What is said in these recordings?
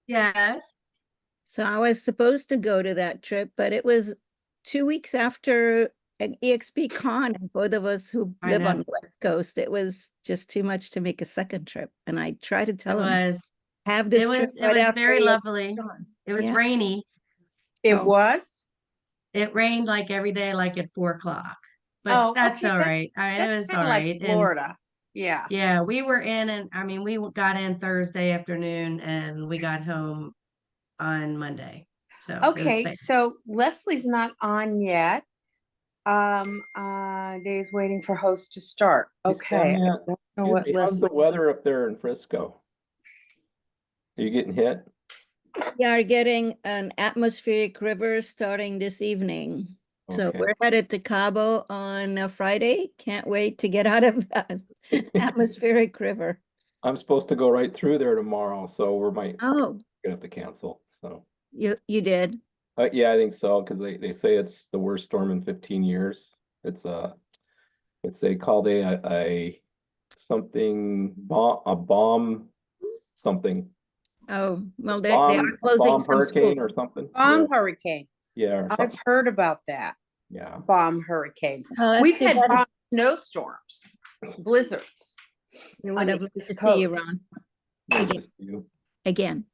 Yes. So I was supposed to go to that trip, but it was 2 weeks after an EXP con, and both of us who I live on know. the West Coast, it was just too much to make a second trip. And I try to It tell him, was. have It this trip was it right was after very EXP lovely. con. It was Yeah. rainy. It Oh, was? It rained like every day, like at 4 o'clock. But Oh, that's okay. all That's right. I mean, that's it was kind all of like right. And Florida. Yeah. yeah, we were in, and I mean, we got in Thursday afternoon and we got home on Monday. So it was Okay, fast. so Leslie's not on yet. Days waiting for host to start. Hey, Okay. I Sammy, don't know excuse what me, how's the Leslie. weather up there in Frisco? Are you getting hit? we are getting an atmospheric river starting this evening. So Okay. we're headed to Cabo on Friday. Can't wait to get out of that atmospheric river. I'm supposed to go right through there tomorrow, so Oh, gonna have to cancel. So, you did. yeah, I think so because they say it's the worst storm in 15 years. It's they called a something bomb a bomb something Oh, well, they are closing bomb some schools. hurricane or something. Yeah, Bomb hurricane. yeah, or I've something. heard about that. Yeah. Bomb hurricanes. Oh, that's We've too had bad. bomb snowstorms, blizzards We on would the have loved to East see you, Coast. Ron, Nice to again, see you. again.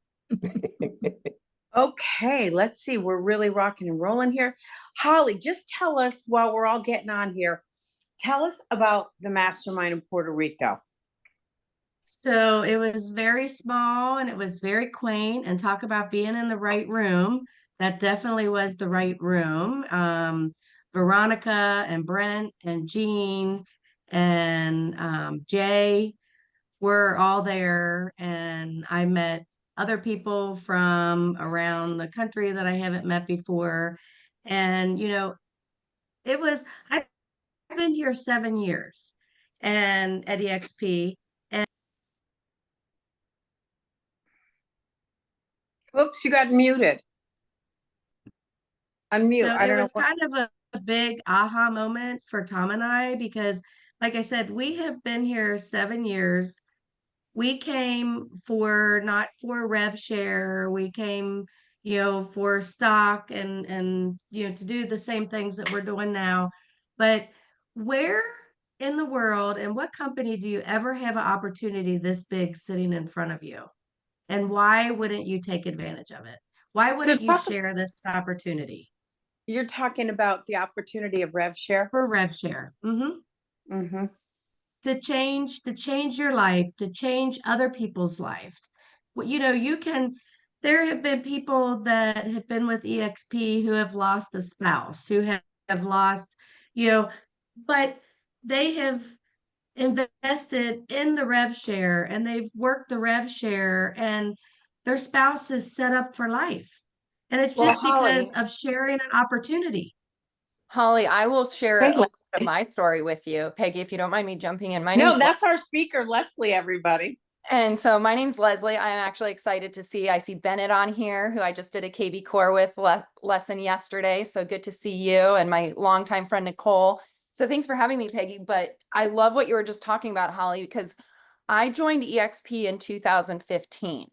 Okay, let's see. We're really rocking and rolling here. Holly, just tell us while we're all getting on here, tell us about the mastermind in Puerto Rico. So it was very small and it was very quaint, and talk about being in the right room. That definitely was the right room. Veronica and Brent and Jean and Jay were all there, and I met other people from around the country that I haven't met before. And I've been here 7 years and at EXP. Oops, you got muted. Unmute. So I it don't know was what. kind of a big aha moment for Tom and I because, like I said, we have been here 7 years. We came for not for rev share. We came, for stock and to do the same things that we're doing now. But where in the world and what company do you ever have an opportunity this big sitting in front of you? And why wouldn't you take advantage of it? Why So wouldn't you talk, share this opportunity? you're talking about the opportunity of rev share. For rev share. Mm-hmm. To change your life, to change other people's lives. Well, there have been people that have been with EXP who have lost a spouse, who have lost, you know, but they have invested in the rev share and they've worked the rev share and their spouse is set up for life. And it's Well, just because Holly, of sharing an opportunity. Holly, I will share Hey, a little bit of Leslie. my story with you, Peggy, if you don't mind me jumping in. My No, name's that's our speaker, Leslie, everybody. And so my name's Leslie. I'm actually excited to see, I see Bennett on here, who I just did a KB Core with lesson yesterday. So good to see you and my longtime friend, Nicole. So thanks for having me, Peggy. But I love what you were just talking about, Holly, because I joined EXP in 2015.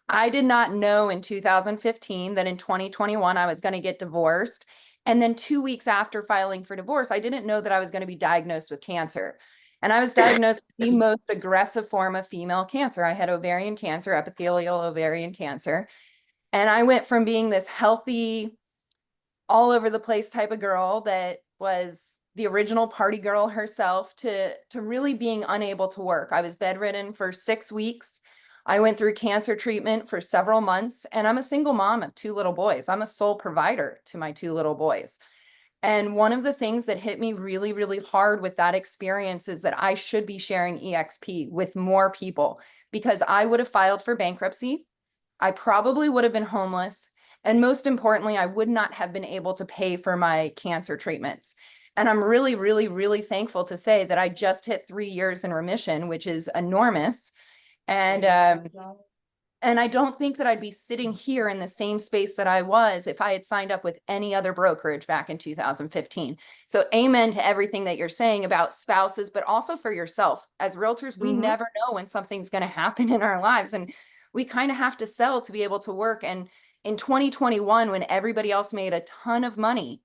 I did not know in 2015 that in 2021 I was going to get divorced. And then 2 weeks after filing for divorce, I didn't know that I was going to be diagnosed with cancer. And I was diagnosed with the most aggressive form of female cancer. I had ovarian cancer, epithelial ovarian cancer. And I went from being this healthy, all over the place type of girl that was the original party girl herself to really being unable to work. I was bedridden for 6 weeks. I went through cancer treatment for several months, and I'm a single mom of two little boys. I'm a sole provider to my two little boys. And one of the things that hit me really, really hard with that experience is that I should be sharing EXP with more people because I would have filed for bankruptcy. I probably would have been homeless. And most importantly, I would not have been able to pay for my cancer treatments. And I'm really, really, really thankful to say that I just hit 3 years in remission, which is enormous. And I don't think that I'd be sitting here in the same space that I was if I had signed up with any other brokerage back in 2015. So amen to everything that you're saying about spouses, but also for yourself. As realtors, we never know when something's going to happen in our lives. And we kind of have to sell to be able to work. And in 2021, when everybody else made a ton of money,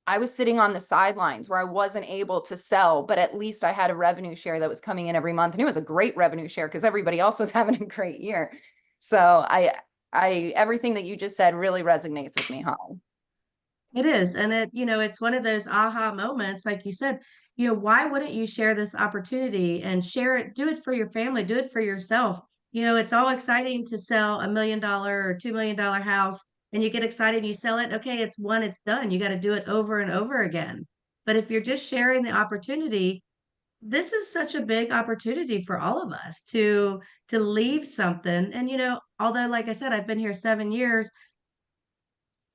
I was sitting on the sidelines where I wasn't able to sell, but at least I had a revenue share that was coming in every month. And it was a great revenue share because everybody else was having a great year. So everything that you just said really resonates with me, Holly. It is. And it's one of those aha moments, like you said, why wouldn't you share this opportunity and share it, do it for your family, do it for yourself. It's all exciting to sell $1 million or $2 million house and you get excited, you sell it. Okay, it's done. You got to do it over and over again. But if you're just sharing the opportunity, this is such a big opportunity for all of us to leave something. And although like I said, I've been here 7 years,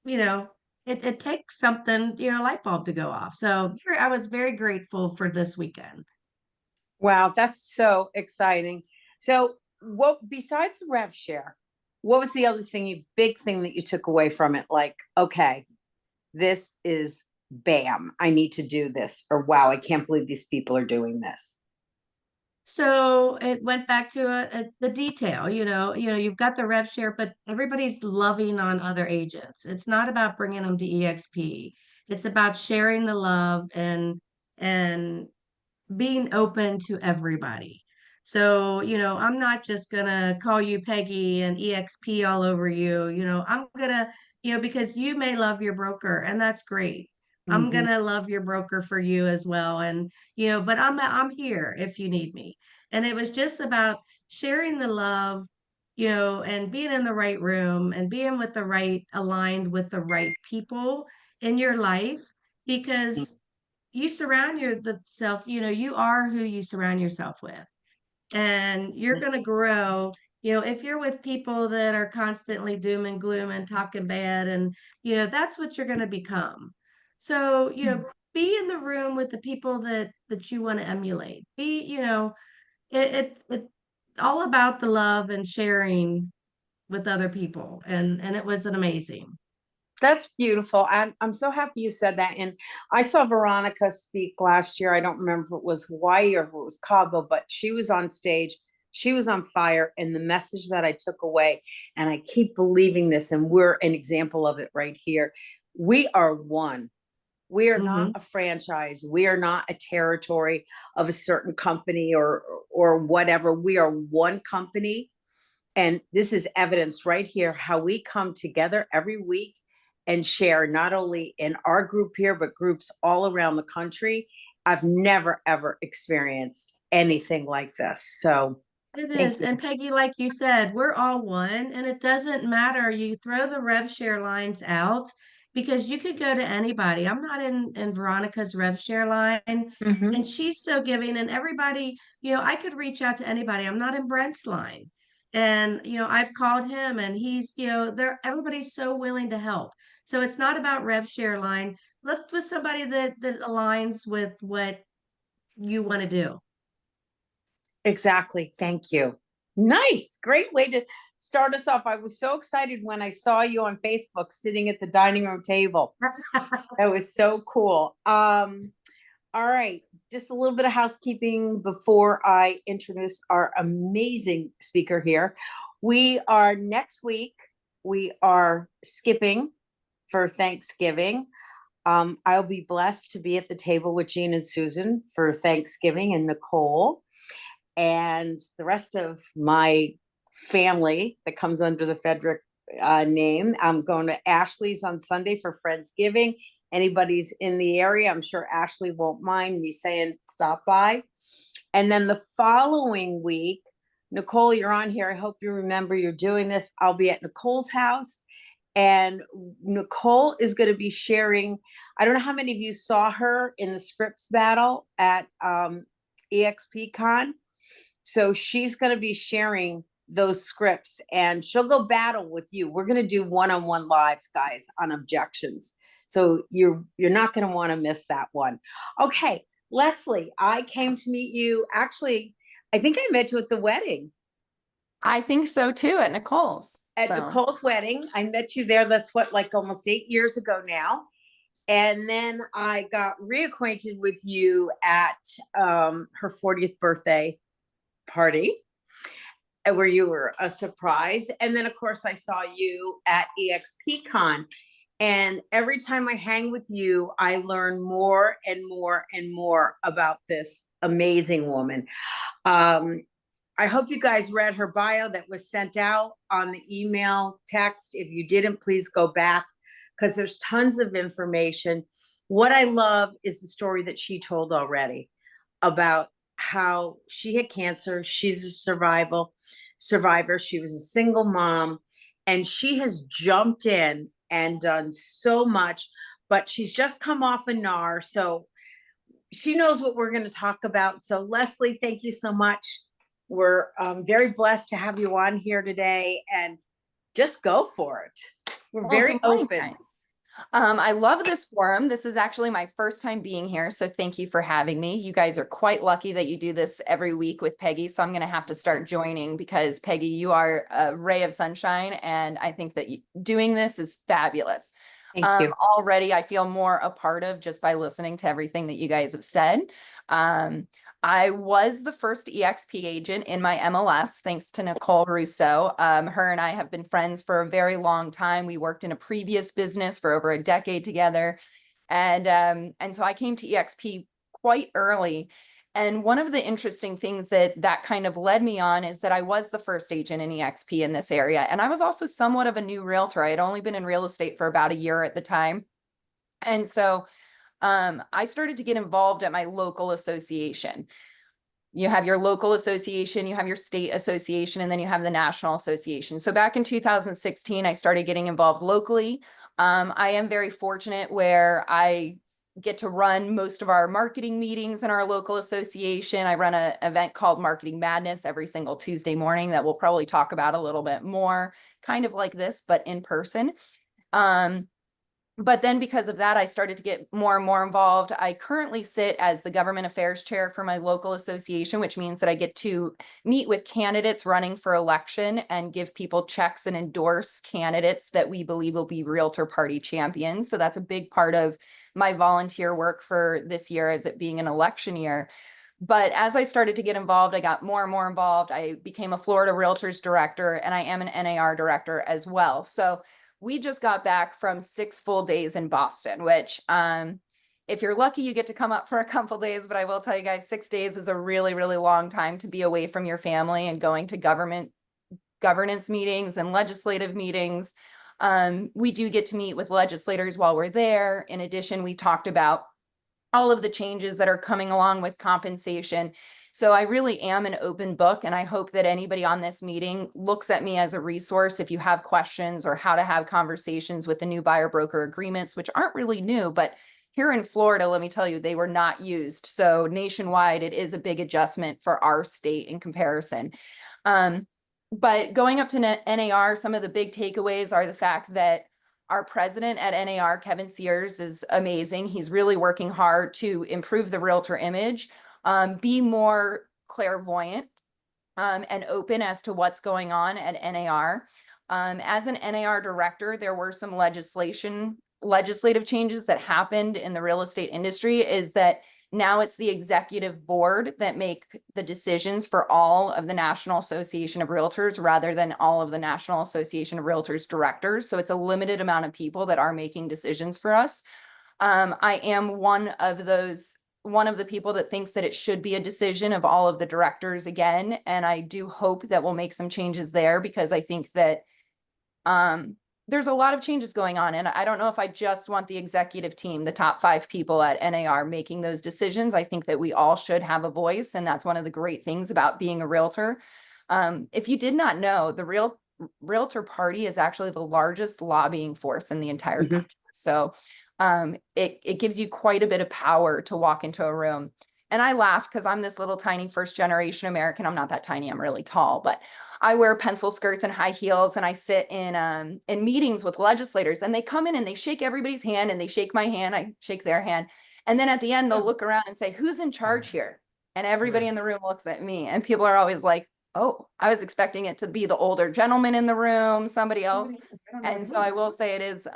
you know, it takes something, light bulb to go off. So I was very grateful for this weekend. Wow, that's so exciting. So what, besides the rev share, what was the other big thing that you took away from it? Like, okay, this is bam, I need to do this, or wow, I can't believe these people are doing this. So it went back to the detail, you've got the rev share, but everybody's loving on other agents. It's not about bringing them to EXP. It's about sharing the love and being open to everybody. So, I'm not just gonna call you Peggy and EXP all over you. I'm gonna, because you may love your broker and that's great. I'm Mhm. gonna love your broker for you as well. And, but I'm here if you need me. And it was just about sharing the love, and being in the right room and being with the right, aligned with the right people in your life, because you surround yourself, you are who you surround yourself with. And you're going to grow, if you're with people that are constantly doom and gloom and talking bad, and, that's what you're going to become. So, be in the room with the people that you want to emulate. It's all about the love and sharing with other people. And it was an amazing. That's beautiful. I'm so happy you said that. And I saw Veronica speak last year. I don't remember if it was Hawaii or if it was Cabo, but she was on stage. She was on fire. And the message that I took away, and I keep believing this, and we're an example of it right here. We are one. We are not Mhm. a franchise. We are not a territory of a certain company or whatever. We are one company. And this is evidence right here how we come together every week and share, not only in our group here, but groups all around the country. I've never, ever experienced anything like this. So It thank is. you. And Peggy, like you said, we're all one, and it doesn't matter. You throw the rev share lines out because you could go to anybody. I'm not in Veronica's rev share line, Mhm. and she's so giving, and everybody, I could reach out to anybody. I'm not in Brent's line. And, I've called him and he's, everybody's so willing to help. So it's not about rev share line. Look with somebody that aligns with what you want to do. Exactly. Thank you. Nice. Great way to start us off. I was so excited when I saw you on Facebook sitting at the dining room table. That was so cool. All right, just a little bit of housekeeping before I introduce our amazing speaker here. Next week, we are skipping for Thanksgiving. I'll be blessed to be at the table with Jean and Susan for Thanksgiving, and Nicole and the rest of my family that comes under the Frederick name. I'm going to Ashley's on Sunday for Friendsgiving. Anybody's in the area, I'm sure Ashley won't mind me saying stop by. And then the following week, Nicole, you're on here. I hope you remember you're doing this. I'll be at Nicole's house. And Nicole is going to be sharing. I don't know how many of you saw her in the scripts battle at EXPCon. So she's going to be sharing those scripts and she'll go battle with you. We're going to do one-on-one lives, guys, on objections. So you're not going to want to miss that one. Okay, Leslie, I came to meet you. Actually, I think I met you at the wedding. I think so too, at Nicole's. At Nicole's wedding. I met you there. That's what, like almost 8 years ago now. And then I got reacquainted with you at her 40th birthday party. where you were a surprise. And then of course I saw you at EXPCon. And every time I hang with you, I learn more and more and more about this amazing woman. I hope you guys read her bio that was sent out on the email text. If you didn't, please go back because there's tons of information. What I love is the story that she told already about how she had cancer. She's a survivor. She was a single mom, and she has jumped in and done so much, but she's just come off a NAR, so she knows what we're going to talk about. So Leslie, thank you so much. We're very blessed to have you on here today, and just go for it. We're very good morning, open. guys. I love this forum. This is actually my first time being here, so thank you for having me. You guys are quite lucky that you do this every week with Peggy, so I'm going to have to start joining because Peggy, you are a ray of sunshine, and I think that doing this is fabulous. Thank you. Already, I feel more a part of just by listening to everything that you guys have said. I was the first EXP agent in my MLS, thanks to Nicole Russo. Her and I have been friends for a very long time. We worked in a previous business for over a decade together. And so I came to EXP quite early. And one of the interesting things that kind of led me on is that I was the first agent in EXP in this area. And I was also somewhat of a new realtor. I had only been in real estate for about a year at the time. And so I started to get involved at my local association. You have your local association, you have your state association, and then you have the national association. So back in 2016, I started getting involved locally. I am very fortunate where I get to run most of our marketing meetings in our local association. I run an event called Marketing Madness every single Tuesday morning that we'll probably talk about a little bit more, kind of like this, but in person. But then because of that, I started to get more and more involved. I currently sit as the government affairs chair for my local association, which means that I get to meet with candidates running for election and give people checks and endorse candidates that we believe will be Realtor Party champions. So that's a big part of my volunteer work for this year, as it being an election year. But as I started to get involved, I got more and more involved. I became a Florida Realtors director, and I am an NAR director as well. So we just got back from 6 full days in Boston, which if you're lucky, you get to come up for a couple days. But I will tell you guys, 6 days is a really, really long time to be away from your family and going to governance meetings and legislative meetings. We do get to meet with legislators while we're there. In addition, we talked about all of the changes that are coming along with compensation. So I really am an open book, and I hope that anybody on this meeting looks at me as a resource if you have questions or how to have conversations with the new buyer broker agreements, which aren't really new, but here in Florida, let me tell you, they were not used. So nationwide, it is a big adjustment for our state in comparison. But going up to NAR, some of the big takeaways are the fact that our president at NAR, Kevin Sears, is amazing. He's really working hard to improve the realtor image, be more clairvoyant and open as to what's going on at NAR. As an NAR director, there were some legislative changes that happened in the real estate industry, is that now it's the executive board that make the decisions for all of the National Association of Realtors rather than all of the National Association of Realtors directors. So it's a limited amount of people that are making decisions for us. I am one of the people that thinks that it should be a decision of all of the directors again. And I do hope that we'll make some changes there, because I think that there's a lot of changes going on. And I don't know if I just want the executive team, the top 5 people at NAR, making those decisions. I think that we all should have a voice. And that's one of the great things about being a realtor. If you did not know, the Realtor Party is actually the largest lobbying force in the entire country. So it gives you quite a bit of power to walk into a room. And I laugh because I'm this little tiny first generation American. I'm not that tiny, I'm really tall, but I wear pencil skirts and high heels, and I sit in meetings with legislators, and they come in and they shake everybody's hand, and they shake my hand, I shake their hand. And then at the end, they'll look around and say, "Who's in charge here?" And everybody in the room looks at me, and people are always like, "Oh, I was expecting it to be the older gentleman in the room, somebody else." And so I will say it is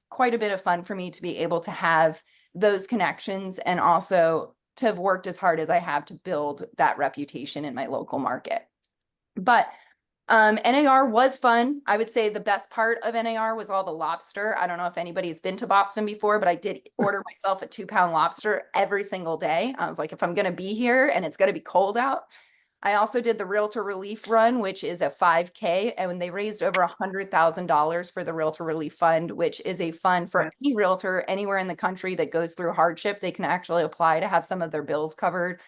quite a bit of fun for me to be able to have those connections, and also to have worked as hard as I have to build that reputation in my local market. But NAR was fun. I would say the best part of NAR was all the lobster. I don't know if anybody's been to Boston before, but I did order myself a 2-pound lobster every single day. I was like, if I'm going to be here and it's going to be cold out. I also did the Realtor Relief Run, which is a 5K, and when they raised over $100,000 for the Realtor Relief Fund, which is a fund for any realtor anywhere in the country that goes through hardship, they can actually apply to have some of their bills covered,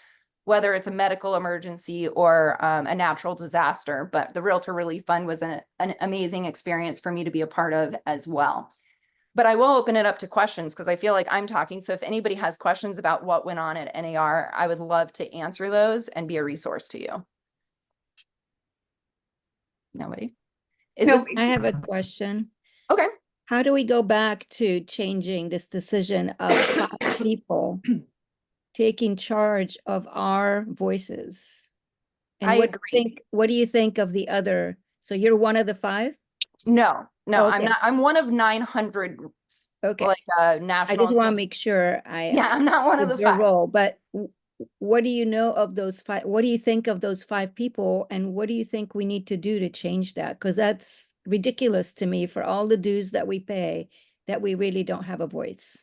whether it's a medical emergency or a natural disaster. But the Realtor Relief Fund was an amazing experience for me to be a part of as well. But I will open it up to questions because I feel like I'm talking. So if anybody has questions about what went on at NAR, I would love to answer those and be a resource to you. Nobody? I have a question. Okay. How do we go back to changing this decision of 5 people taking charge of our voices? And I agree. What do you think of the other? So you're one of the 5? No, Okay. I'm not. I'm one of 900. Okay. Like national. I just want to make sure I'm not one of the 5. Role, but what do you know of those 5? What do you think of those 5 people? And what do you think we need to do to change that? Because that's ridiculous to me for all the dues that we pay, that we really don't have a voice.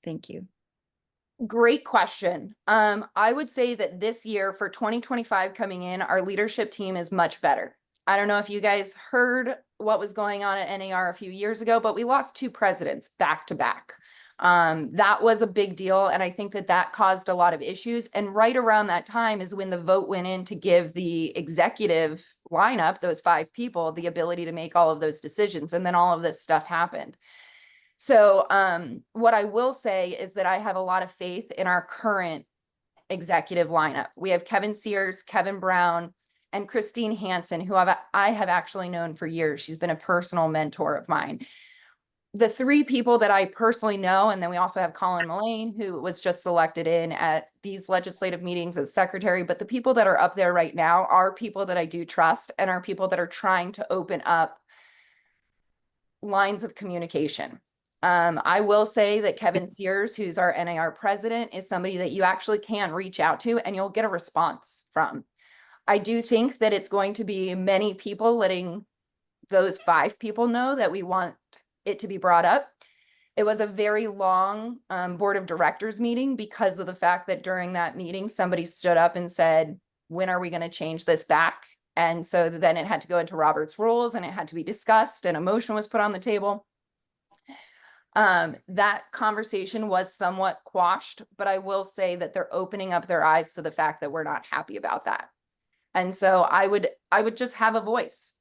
Thank you. Great question. I would say that this year for 2025 coming in, our leadership team is much better. I don't know if you guys heard what was going on at NAR a few years ago, but we lost 2 presidents back to back. That was a big deal. And I think that that caused a lot of issues. And right around that time is when the vote went in to give the executive lineup, those 5 people, the ability to make all of those decisions. And then all of this stuff happened. So what I will say is that I have a lot of faith in our current executive lineup. We have Kevin Sears, Kevin Brown, and Christine Hansen, who I have actually known for years. She's been a personal mentor of mine. The 3 people that I personally know, and then we also have Colin Mullane, who was just selected in at these legislative meetings as secretary, but the people that are up there right now are people that I do trust and are people that are trying to open up lines of communication. I will say that Kevin Sears, who's our NAR president, is somebody that you actually can reach out to and you'll get a response from. I do think that it's going to be many people letting those 5 people know that we want it to be brought up. It was a very long board of directors meeting because of the fact that during that meeting, somebody stood up and said, when are we going to change this back? And so then it had to go into Robert's rules and it had to be discussed and a motion was put on the table. That conversation was somewhat quashed, but I will say that they're opening up their eyes to the fact that we're not happy about that. And so I would just have a voice,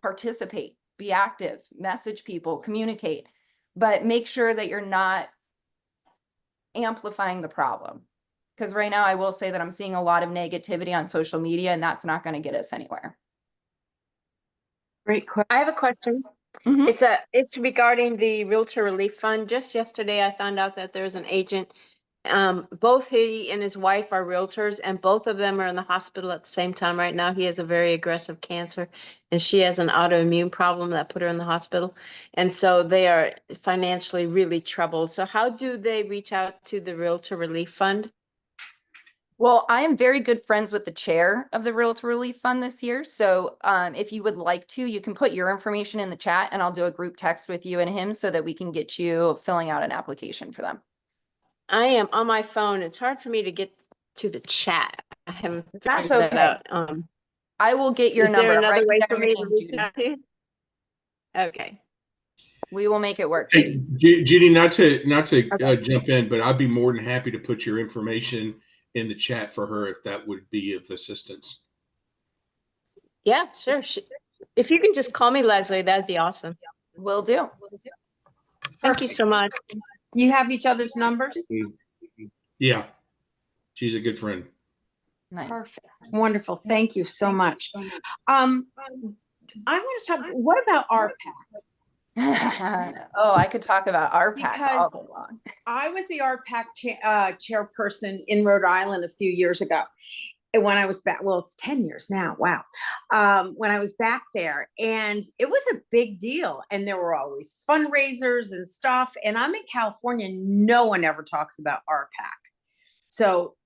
participate, be active, message people, communicate, but make sure that you're not amplifying the problem. Because right now I will say that I'm seeing a lot of negativity on social media and that's not going to get us anywhere. Great question. I have a question. Mhm. It's regarding the Realtor Relief Fund. Just yesterday, I found out that there's an agent. Both he and his wife are realtors, and both of them are in the hospital at the same time right now. He has a very aggressive cancer, and she has an autoimmune problem that put her in the hospital. And so they are financially really troubled. So how do they reach out to the Realtor Relief Fund? Well, I am very good friends with the chair of the Realtor Relief Fund this year. So if you would like to, you can put your information in the chat and I'll do a group text with you and him so that we can get you filling out an application for them. I am on my phone. It's hard for me to get to the chat. I haven't That's figured that okay. out. I will get your Is number. there another Write way down for your me to name, reach Judy. out to you? Okay. We will make it work, Hey, Judy. Judy, not to jump in, but I'd be more than happy to put your information in the chat for her if that would be of assistance. Yeah, sure. If you can just call me Leslie, that'd be awesome. Will do. Thank you so much. You have each other's numbers? Yeah, she's a good friend. Nice. Perfect. Wonderful. Thank you so much. I want to talk, what about RPAC? Oh, I could talk about RPAC all Because day long. I was the RPAC chairperson in Rhode Island a few years ago. And when I was back, well, it's 10 years now. Wow. When I was back there, and it was a big deal. And there were always fundraisers and stuff. And I'm in California. No one ever talks about RPAC. So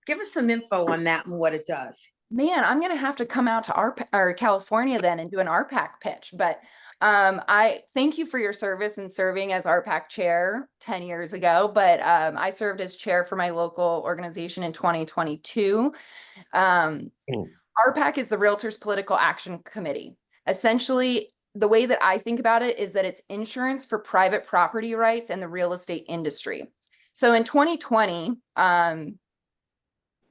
give us some info on that and what it does. Man, I'm gonna have to come out to or California then and do an RPAC pitch. But I thank you for your service and serving as RPAC chair 10 years ago. But I served as chair for my local organization in 2022. RPAC is the Realtors Political Action Committee. Essentially, the way that I think about it is that it's insurance for private property rights and the real estate industry. So in 2020,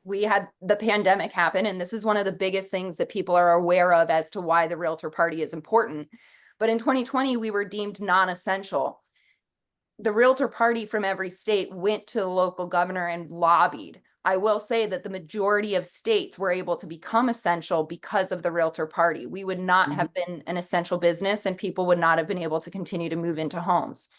we had the pandemic happen, and this is one of the biggest things that people are aware of as to why the Realtor Party is important. But in 2020, we were deemed non-essential. The Realtor Party from every state went to the local governor and lobbied. I will say that the majority of states were able to become essential because of the Realtor Party. We would not have been an essential business, and people would not have been able to continue to move into homes.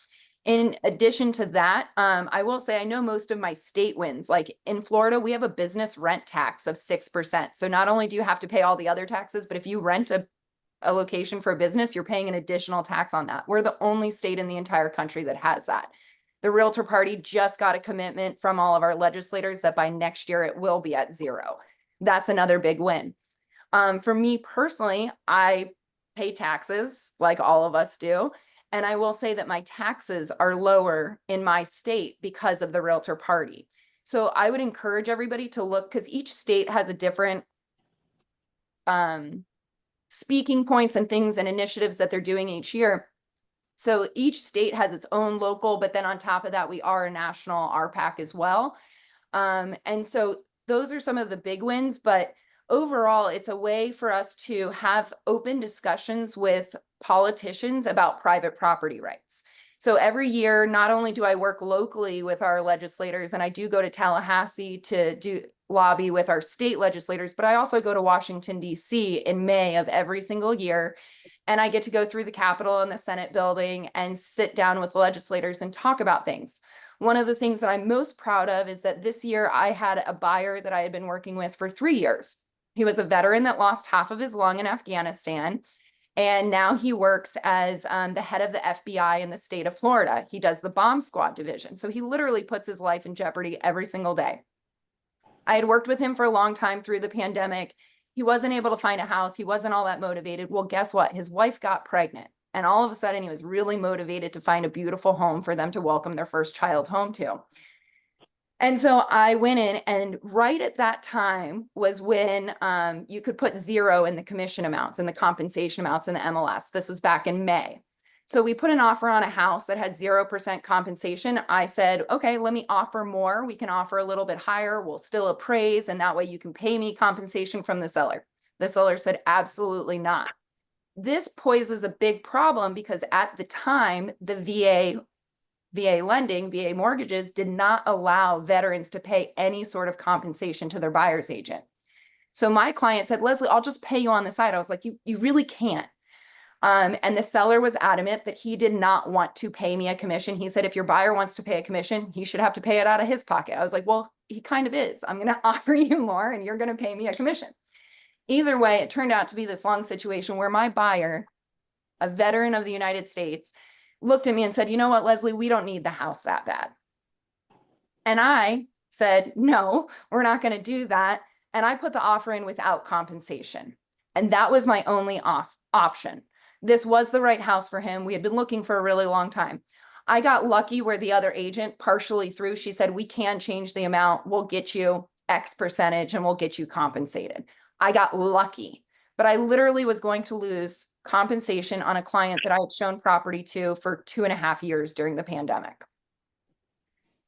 In addition to that, I will say I know most of my state wins. Like in Florida, we have a business rent tax of 6%. So not only do you have to pay all the other taxes, but if you rent a location for a business, you're paying an additional tax on that. We're the only state in the entire country that has that. The Realtor Party just got a commitment from all of our legislators that by next year it will be at 0. That's another big win. For me personally, I pay taxes like all of us do. And I will say that my taxes are lower in my state because of the Realtor Party. So I would encourage everybody to look, because each state has a different speaking points and things and initiatives that they're doing each year. So each state has its own local, but then on top of that, we are a national RPAC as well. And so those are some of the big wins, but overall, it's a way for us to have open discussions with politicians about private property rights. So every year, not only do I work locally with our legislators, and I do go to Tallahassee to do lobby with our state legislators, but I also go to Washington, D.C. in May of every single year. And I get to go through the Capitol and the Senate building and sit down with legislators and talk about things. One of the things that I'm most proud of is that this year I had a buyer that I had been working with for 3 years. He was a veteran that lost half of his lung in Afghanistan. And now he works as the head of the FBI in the state of Florida. He does the bomb squad division. So he literally puts his life in jeopardy every single day. I had worked with him for a long time through the pandemic. He wasn't able to find a house. He wasn't all that motivated. Well, guess what? His wife got pregnant. And all of a sudden, he was really motivated to find a beautiful home for them to welcome their first child home to. And so I went in, and right at that time was when you could put 0 in the commission amounts and the compensation amounts in the MLS. This was back in May. So we put an offer on a house that had 0% compensation. I said, okay, let me offer more. We can offer a little bit higher. We'll still appraise, and that way you can pay me compensation from the seller. The seller said, absolutely not. This poses a big problem because at the time, the VA lending, VA mortgages did not allow veterans to pay any sort of compensation to their buyer's agent. So my client said, Leslie, I'll just pay you on the side. I was like, you really can't. And the seller was adamant that he did not want to pay me a commission. He said, if your buyer wants to pay a commission, he should have to pay it out of his pocket. I was like, well, he kind of is. I'm going to offer you more and you're going to pay me a commission. Either way, it turned out to be this long situation where my buyer, a veteran of the United States, looked at me and said, you know what, Leslie, we don't need the house that bad. And I said, no, we're not going to do that. And I put the offer in without compensation. And that was my only option. This was the right house for him. We had been looking for a really long time. I got lucky where the other agent partially through, she said, we can change the amount. We'll get you X percentage and we'll get you compensated. I got lucky, but I literally was going to lose compensation on a client that I had shown property to for 2.5 years during the pandemic.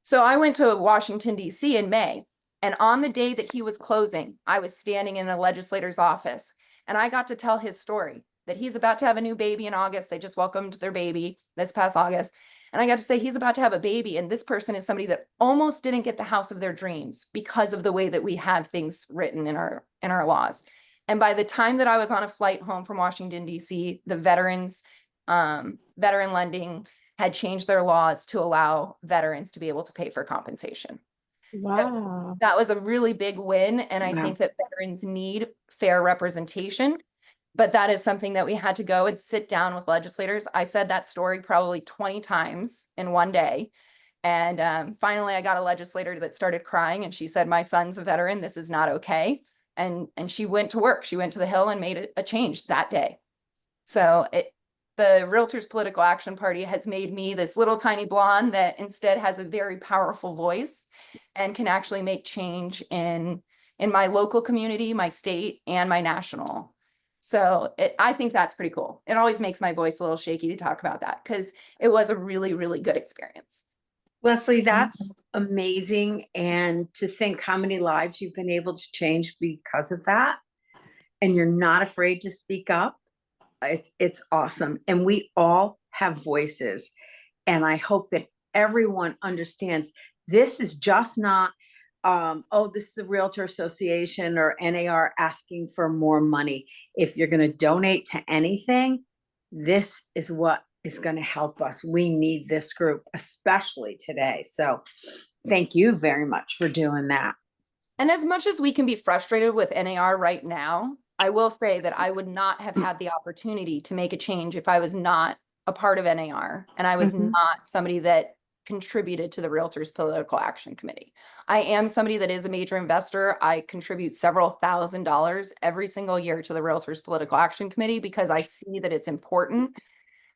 So I went to Washington, D.C. in May. And on the day that he was closing, I was standing in a legislator's office and I got to tell his story that he's about to have a new baby in August. They just welcomed their baby this past August. And I got to say, he's about to have a baby. And this person is somebody that almost didn't get the house of their dreams because of the way that we have things written in our laws. And by the time that I was on a flight home from Washington, D.C., the veteran lending had changed their laws to allow veterans to be able to pay for compensation. Wow. That was a really big win. And I think that veterans need fair representation. But that is something that we had to go and sit down with legislators. I said that story probably 20 times in one day. And finally, I got a legislator that started crying and she said, my son's a veteran. This is not okay. and she went to work. She went to the Hill and made a change that day. So the Realtors Political Action Party has made me this little tiny blonde that instead has a very powerful voice and can actually make change in my local community, my state, and my national. So I think that's pretty cool. It always makes my voice a little shaky to talk about that because it was a really, really good experience. Leslie, that's amazing. And to think how many lives you've been able to change because of that. And you're not afraid to speak up. It's awesome. And we all have voices. And I hope that everyone understands this is just not, this is the Realtor Association or NAR asking for more money. If you're going to donate to anything, this is what is going to help us. We need this group, especially today. So thank you very much for doing that. And as much as we can be frustrated with NAR right now, I will say that I would not have had the opportunity to make a change if I was not a part of NAR and I was not somebody that contributed to the Realtors Political Action Committee. I am somebody that is a major investor. I contribute several $1,000s every single year to the Realtors Political Action Committee because I see that it's important.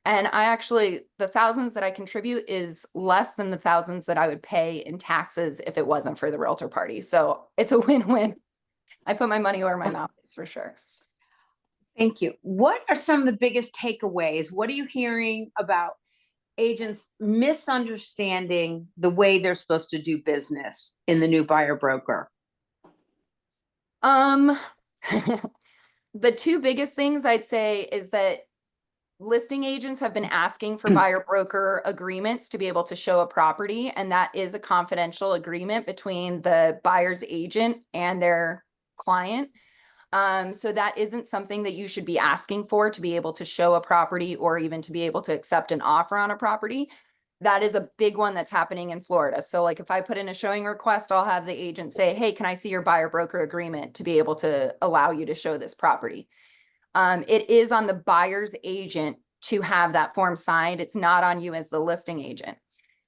And the thousands that I contribute is less than the thousands that I would pay in taxes if it wasn't for the Realtor Party. So it's a win-win. I put my money where my mouth is for sure. Thank you. What are some of the biggest takeaways? What are you hearing about agents misunderstanding the way they're supposed to do business in the new buyer broker? The two biggest things I'd say is that listing agents have been asking for buyer broker agreements to be able to show a property, and that is a confidential agreement between the buyer's agent and their client. So that isn't something that you should be asking for to be able to show a property or even to be able to accept an offer on a property. That is a big one that's happening in Florida. So like if I put in a showing request, I'll have the agent say, hey, can I see your buyer broker agreement to be able to allow you to show this property? It is on the buyer's agent to have that form signed. It's not on you as the listing agent.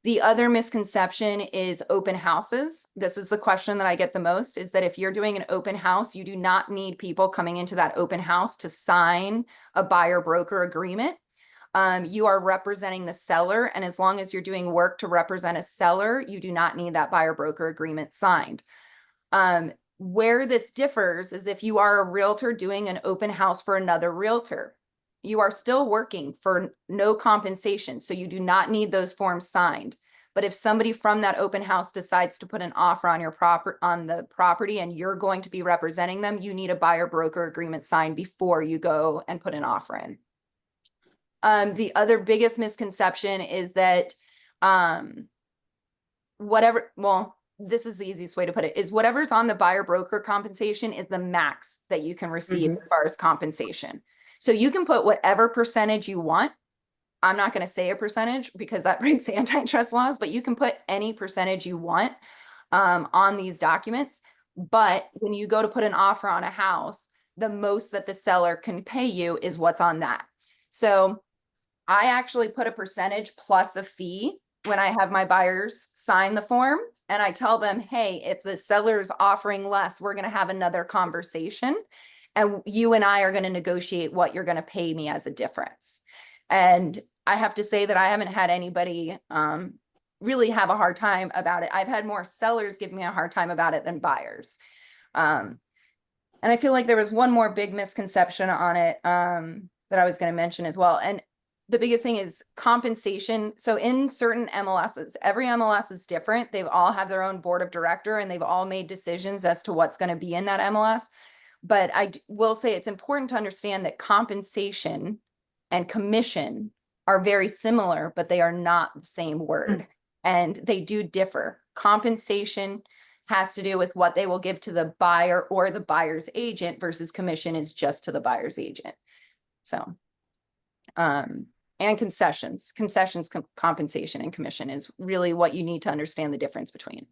The other misconception is open houses. This is the question that I get the most, is that if you're doing an open house, you do not need people coming into that open house to sign a buyer broker agreement. You are representing the seller. And as long as you're doing work to represent a seller, you do not need that buyer broker agreement signed. Where this differs is if you are a realtor doing an open house for another realtor, you are still working for no compensation. So you do not need those forms signed. But if somebody from that open house decides to put an offer on the property and you're going to be representing them, you need a buyer broker agreement signed before you go and put an offer in. The other biggest misconception is that this is the easiest way to put it, is whatever's on the buyer broker compensation is the max that you can receive as far as compensation. So you can put whatever percentage you want. I'm not going to say a percentage because that breaks antitrust laws, but you can put any percentage you want on these documents. But when you go to put an offer on a house, the most that the seller can pay you is what's on that. So I actually put a percentage plus a fee when I have my buyers sign the form. And I tell them, hey, if the seller's offering less, we're going to have another conversation. And you and I are going to negotiate what you're going to pay me as a difference. And I have to say that I haven't had anybody really have a hard time about it. I've had more sellers give me a hard time about it than buyers. And I feel like there was one more big misconception on it that I was going to mention as well. And the biggest thing is compensation. So in certain MLSs, every MLS is different. They've all have their own board of director and they've all made decisions as to what's going to be in that MLS. But I will say it's important to understand that compensation and commission are very similar, but they are not the same word. And they do differ. Compensation has to do with what they will give to the buyer or the buyer's agent versus commission is just to the buyer's agent. So, and concessions, compensation and commission is really what you need to understand the difference between.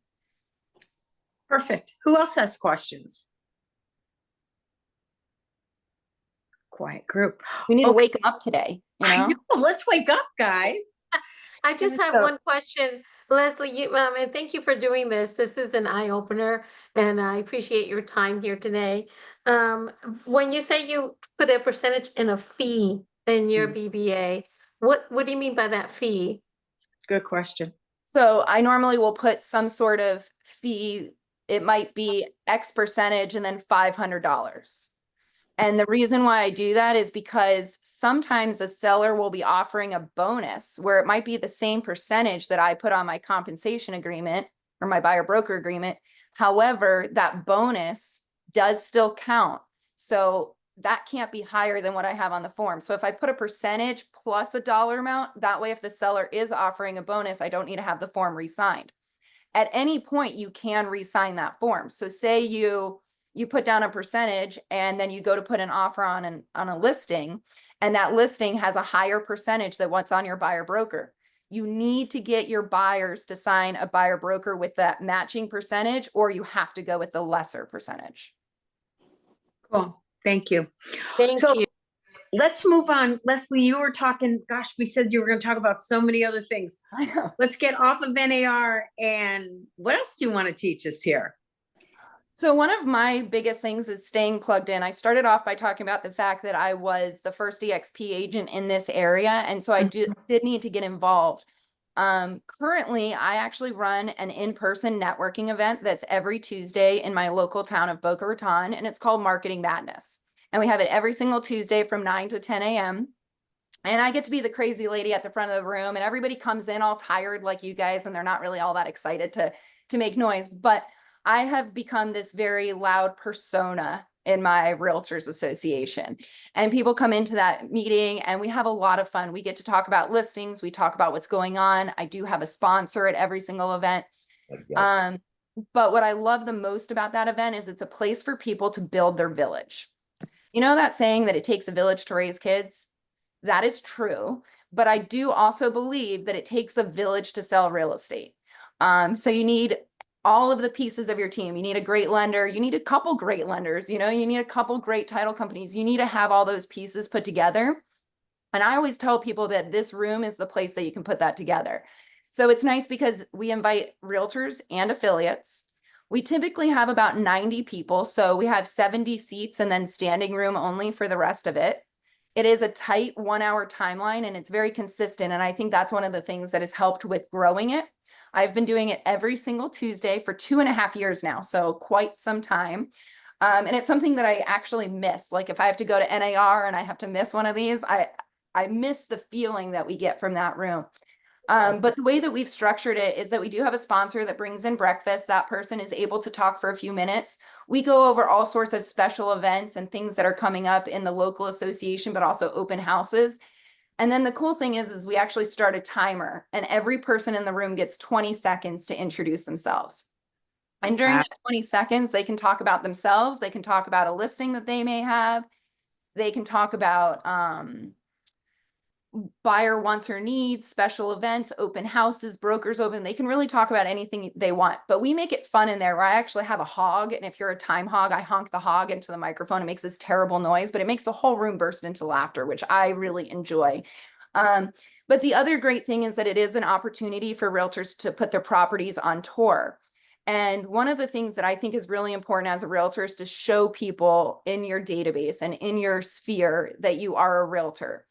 Perfect. Who else has questions? Quiet group. We need to wake up today, you know? I know. Let's wake up, guys. I just have So- one question. Leslie, and thank you for doing this. This is an eye opener and I appreciate your time here today. When you say you put a percentage in a fee in your BBA, what do you mean by that fee? Good question. So I normally will put some sort of fee. It might be X percentage and then $500. And the reason why I do that is because sometimes a seller will be offering a bonus where it might be the same percentage that I put on my compensation agreement or my buyer broker agreement. However, that bonus does still count. So that can't be higher than what I have on the form. So if I put a percentage plus a dollar amount, that way if the seller is offering a bonus, I don't need to have the form re-signed. At any point, you can re-sign that form. So say you put down a percentage and then you go to put an offer on a listing, and that listing has a higher percentage than what's on your buyer broker. You need to get your buyers to sign a buyer broker with that matching percentage, or you have to go with the lesser percentage. Cool. Thank you. Thank So you. let's move on. Leslie, you were talking, gosh, we said you were going to talk about so many other things. I know. Let's get off of NAR. And what else do you want to teach us here? So one of my biggest things is staying plugged in. I started off by talking about the fact that I was the first EXP agent in this area. And so I did need to get involved. Currently, I actually run an in-person networking event that's every Tuesday in my local town of Boca Raton, and it's called Marketing Madness. And we have it every single Tuesday from 9 to 10 a.m. And I get to be the crazy lady at the front of the room, and everybody comes in all tired like you guys, and they're not really all that excited to make noise. But I have become this very loud persona in my Realtors Association. And people come into that meeting and we have a lot of fun. We get to talk about listings. We talk about what's going on. I do have a sponsor at every single event. But what I love the most about that event is it's a place for people to build their village. You know that saying that it takes a village to raise kids? That is true. But I do also believe that it takes a village to sell real estate. So you need all of the pieces of your team. You need a great lender. You need a couple great lenders. You need a couple great title companies. You need to have all those pieces put together. And I always tell people that this room is the place that you can put that together. So it's nice because we invite realtors and affiliates. We typically have about 90 people. So we have 70 seats and then standing room only for the rest of it. It is a tight 1 hour timeline and it's very consistent. And I think that's one of the things that has helped with growing it. I've been doing it every single Tuesday for 2.5 years now, so quite some time. And it's something that I actually miss. Like if I have to go to NAR and I have to miss one of these, I miss the feeling that we get from that room. But the way that we've structured it is that we do have a sponsor that brings in breakfast. That person is able to talk for a few minutes. We go over all sorts of special events and things that are coming up in the local association, but also open houses. And then the cool thing is we actually start a timer and every person in the room gets 20 seconds to introduce themselves. And during that 20 seconds, they can talk about themselves. They can talk about a listing that they may have. They can talk about buyer wants or needs, special events, open houses, brokers open. They can really talk about anything they want, but we make it fun in there where I actually have a hog. And if you're a time hog, I honk the hog into the microphone. It makes this terrible noise, but it makes the whole room burst into laughter, which I really enjoy. But the other great thing is that it is an opportunity for realtors to put their properties on tour. And one of the things that I think is really important as a realtor is to show people in your database and in your sphere that you are a realtor.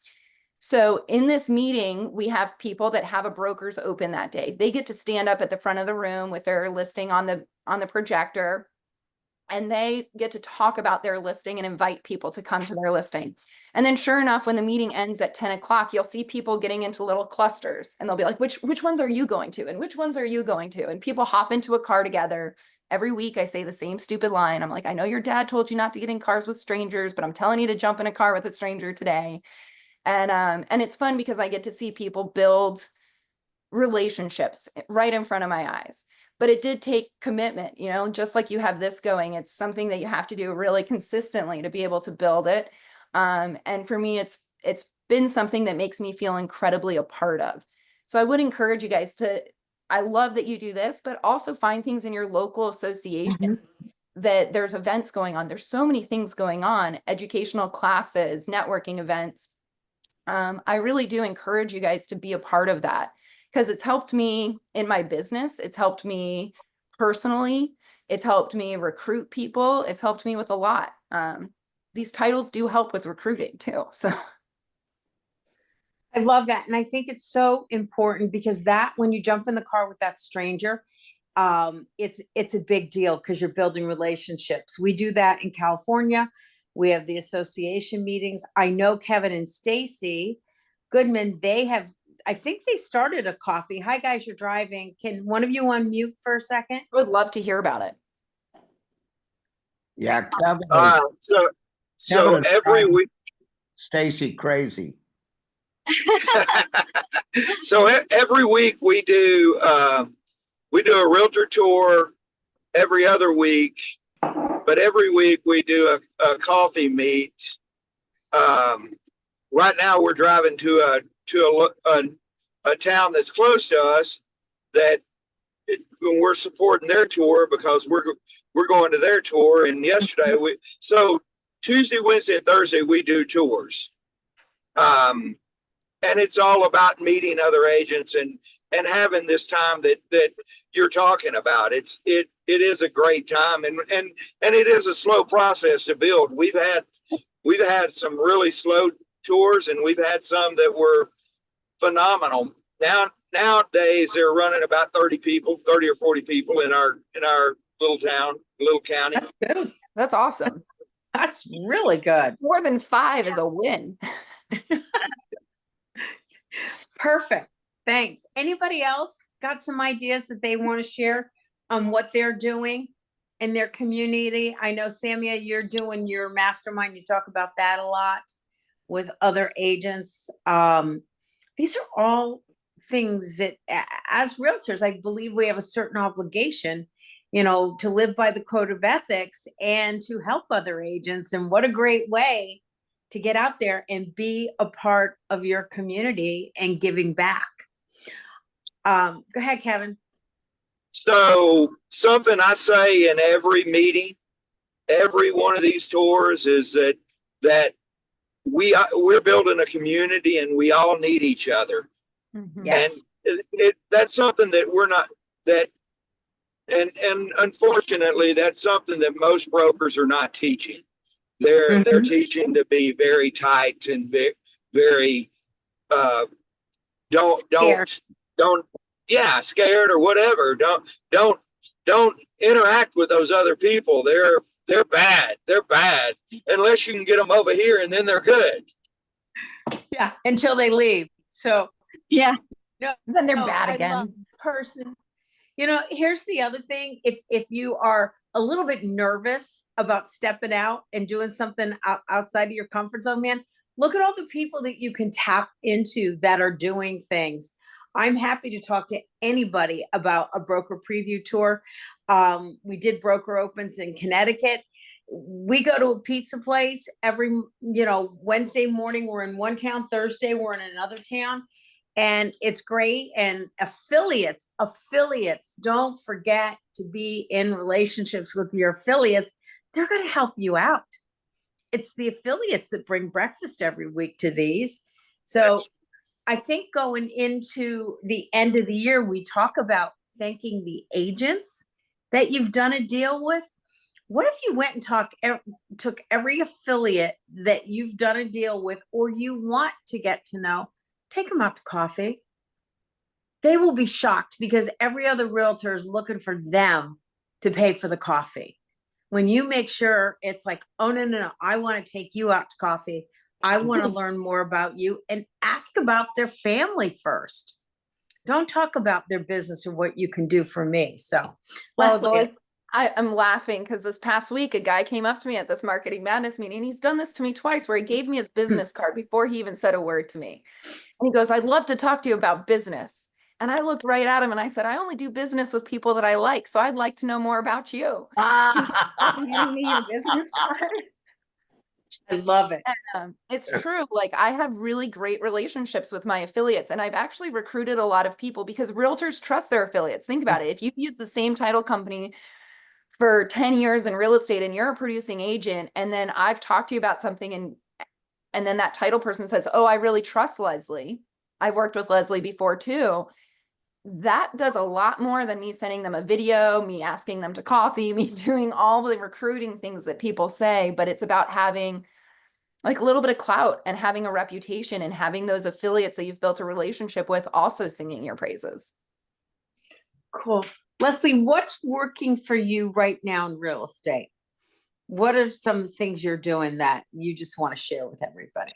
So in this meeting, we have people that have a broker's open that day. They get to stand up at the front of the room with their listing on the projector, and they get to talk about their listing and invite people to come to their listing. And then sure enough, when the meeting ends at 10 o'clock, you'll see people getting into little clusters and they'll be like, which ones are you going to? And which ones are you going to? And people hop into a car together. Every week I say the same stupid line. I'm like, I know your dad told you not to get in cars with strangers, but I'm telling you to jump in a car with a stranger today. And it's fun because I get to see people build relationships right in front of my eyes. But it did take commitment, just like you have this going. It's something that you have to do really consistently to be able to build it. And for me, it's been something that makes me feel incredibly a part of. So I would encourage you guys I love that you do this, but also find things in your local associations that there's events going on. There's so many things going on, educational classes, networking events. I really do encourage you guys to be a part of that because it's helped me in my business. It's helped me personally. It's helped me recruit people. It's helped me with a lot. These titles do help with recruiting too. So I love that. And I think it's so important because that when you jump in the car with that stranger, it's a big deal because you're building relationships. We do that in California. We have the association meetings. I know Kevin and Stacy Goodman, I think they started a coffee. Hi guys, you're driving. Can one of you unmute for a second? I would love to hear about it. Yeah, Kevin is, So Kevin is every driving week, Stacy crazy. so every week we do a realtor tour every other week, but every week we do a coffee meet. Right now we're driving to a town that's close to us that we're supporting their tour because we're going to their tour. And yesterday so Tuesday, Wednesday, and Thursday we do tours. And it's all about meeting other agents and having this time that you're talking about. It is a great time and it is a slow process to build. We've had some really slow tours and we've had some that were phenomenal. Nowadays they're running about 30 or 40 people in our little county. That's good. That's awesome. That's really good. More than 5 is a win. Perfect. Thanks. Anybody else got some ideas that they want to share on what they're doing in their community? I know, Samia, you're doing your mastermind. You talk about that a lot with other agents. These are all things that as realtors, I believe we have a certain obligation, to live by the code of ethics and to help other agents. And what a great way to get out there and be a part of your community and giving back. Go ahead, Kevin. So something I say in every meeting, every one of these tours is that we're building a community and we all need each other. Yes. And that's something that we're not and unfortunately that's something that most brokers are not teaching. They're teaching to be very tight and very scared or whatever. Don't interact with those other people. They're bad. They're bad unless you can get them over here and then they're good. Yeah, until they leave. So Yeah. no, Then they're bad I again. love person. Here's the other thing. If you are a little bit nervous about stepping out and doing something outside of your comfort zone, man, look at all the people that you can tap into that are doing things. I'm happy to talk to anybody about a broker preview tour. We did broker opens in Connecticut. We go to a pizza place every, Wednesday morning, we're in one town, Thursday, we're in another town. And it's great. And affiliates, don't forget to be in relationships with your affiliates. They're going to help you out. It's the affiliates that bring breakfast every week to these. So I think going into the end of the year, we talk about thanking the agents that you've done a deal with. What if you went and took every affiliate that you've done a deal with or you want to get to know? Take them out to coffee. They will be shocked because every other realtor is looking for them to pay for the coffee. When you make sure it's like, oh, no, I want to take you out to coffee. I want to learn more about you and ask about their family first. Don't talk about their business or what you can do for me. So, Leslie. I'm laughing because this past week, a guy came up to me at this Marketing Madness meeting. He's done this to me twice where he gave me his business card before he even said a word to me. And he goes, I'd love to talk to you about business. And I looked right at him and I said, I only do business with people that I like. So I'd like to know more about you. Handing me your business card. I love it. It's true. Like I have really great relationships with my affiliates and I've actually recruited a lot of people because realtors trust their affiliates. Think about it. If you use the same title company for 10 years in real estate and you're a producing agent, and then I've talked to you about something and then that title person says, oh, I really trust Leslie. I've worked with Leslie before too. that does a lot more than me sending them a video, me asking them to coffee, me doing all the recruiting things that people say, but it's about having like a little bit of clout and having a reputation and having those affiliates that you've built a relationship with also singing your praises. Cool. Leslie, what's working for you right now in real estate? What are some things you're doing that you just want to share with everybody?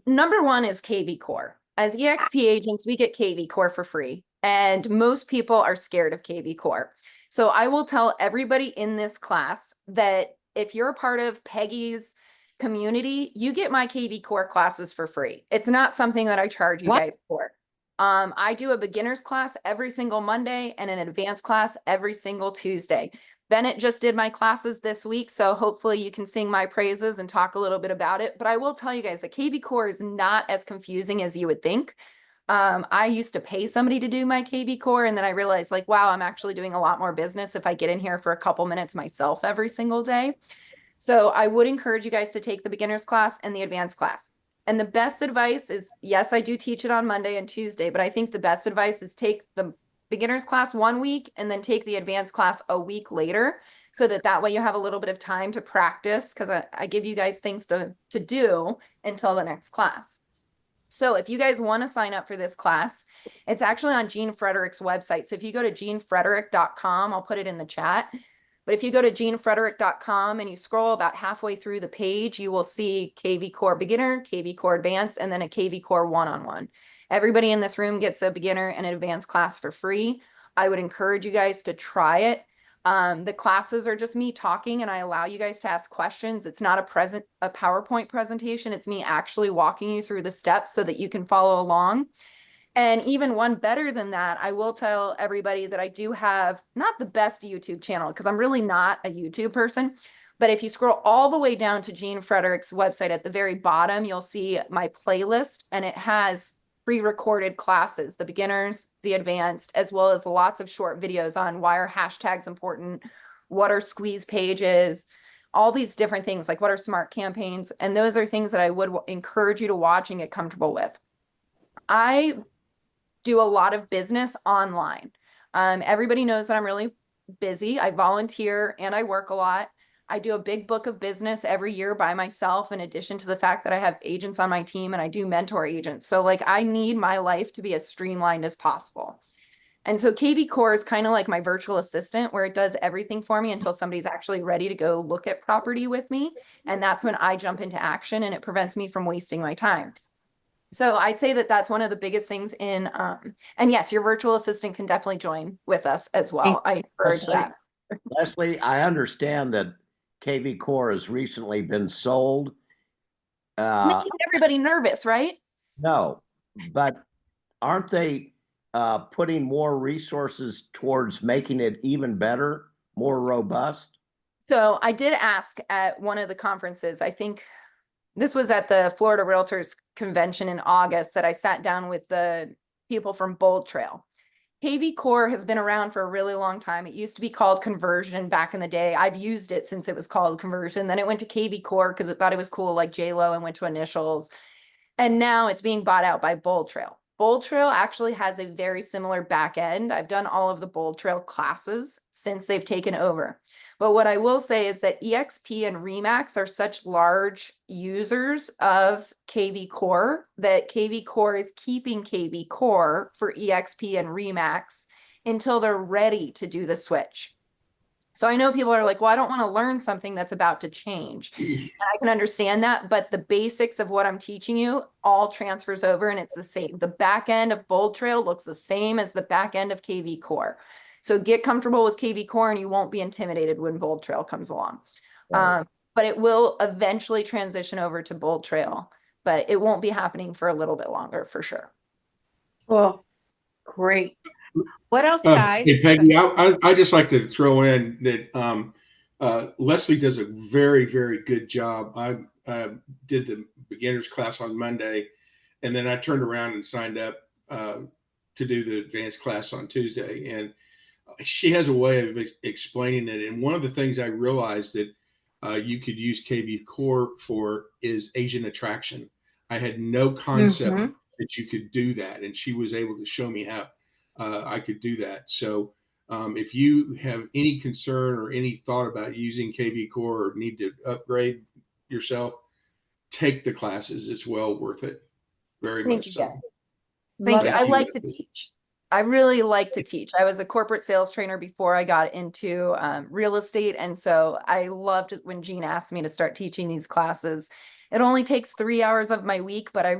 Number one is KV Core. As EXP agents, we get KV Core for free, and most people are scared of KV Core. So I will tell everybody in this class that if you're a part of Peggy's community, you get my KV Core classes for free. It's not something that I charge you guys for. I do a beginner's class every single Monday and an advanced class every single Tuesday. Bennett just did my classes this week, so hopefully you can sing my praises and talk a little bit about it. But I will tell you guys that KV Core is not as confusing as you would think. I used to pay somebody to do my KV Core, and then I realized, like, wow, I'm actually doing a lot more business if I get in here for a couple minutes myself every single day. So I would encourage you guys to take the beginner's class and the advanced class. And the best advice is, yes, I do teach it on Monday and Tuesday, but I think the best advice is take the beginner's class 1 week and then take the advanced class a week later, so that way you have a little bit of time to practice, because I give you guys things to do until the next class. So if you guys want to sign up for this class, it's actually on Jean Frederick's website. So if you go to jeanfrederick.com, I'll put it in the chat. But if you go to jeanfrederick.com and you scroll about halfway through the page, you will see KV Core Beginner, KV Core Advanced, and then a KV Core One-on-One. Everybody in this room gets a beginner and an advanced class for free. I would encourage you guys to try it. The classes are just me talking, and I allow you guys to ask questions. It's not a PowerPoint presentation. It's me actually walking you through the steps so that you can follow along. And even one better than that, I will tell everybody that I do have not the best YouTube channel, because I'm really not a YouTube person. But if you scroll all the way down to Jean Frederick's website at the very bottom, you'll see my playlist, and it has pre-recorded classes, the beginners, the advanced, as well as lots of short videos on why are hashtags important, what are squeeze pages, all these different things, like what are smart campaigns. And those are things that I would encourage you to watch and get comfortable with. I do a lot of business online. Everybody knows that I'm really busy. I volunteer and I work a lot. I do a big book of business every year by myself, in addition to the fact that I have agents on my team and I do mentor agents. So like, I need my life to be as streamlined as possible. And so KV Core is kind of like my virtual assistant, where it does everything for me until somebody's actually ready to go look at property with me. And that's when I jump into action, and it prevents me from wasting my time. So I'd say that that's one of the biggest things in, and yes, your virtual assistant can definitely join with us as well. I encourage that. Leslie, I understand that KV Core has recently been sold. It's making everybody nervous, right? No, but aren't they putting more resources towards making it even better, more robust? So I did ask at one of the conferences, I think this was at the Florida Realtors Convention in August, that I sat down with the people from Bold Trail. KV Core has been around for a really long time. It used to be called Conversion back in the day. I've used it since it was called Conversion. Then it went to KV Core because it thought it was cool, like J-Lo, and went to initials. And now it's being bought out by Bold Trail. Bold Trail actually has a very similar back end. I've done all of the Bold Trail classes since they've taken over. But what I will say is that EXP and REMAX are such large users of KV Core that KV Core is keeping KV Core for EXP and REMAX until they're ready to do the switch. So I know people are like, well, I don't want to learn something that's about to change. And I can understand that, but the basics of what I'm teaching you all transfers over, and it's the same. The back end of Bold Trail looks the same as the back end of KV Core. So get comfortable with KV Core, and you won't be intimidated when Bold Trail comes along. Right. But it will eventually transition over to Bold Trail, but it won't be happening for a little bit longer for sure. Well, great. What else, guys? Hey, Peggy, I just like to throw in that Leslie does a very, very good job. I did the beginner's class on Monday, and then I turned around and signed up to do the advanced class on Tuesday. And she has a way of explaining it. And one of the things I realized that you could use KV Core for is agent attraction. I had no concept that you could do that, and she was able to show me how I could do that. So if you have any concern or any thought about using KV Core or need to upgrade yourself, take the classes. It's well worth it. Very Thank much you, so. guys. Thank you. Thank I you. like to teach. I really like to teach. I was a corporate sales trainer before I got into real estate. And so I loved it when Jean asked me to start teaching these classes. It only takes 3 hours of my week, but I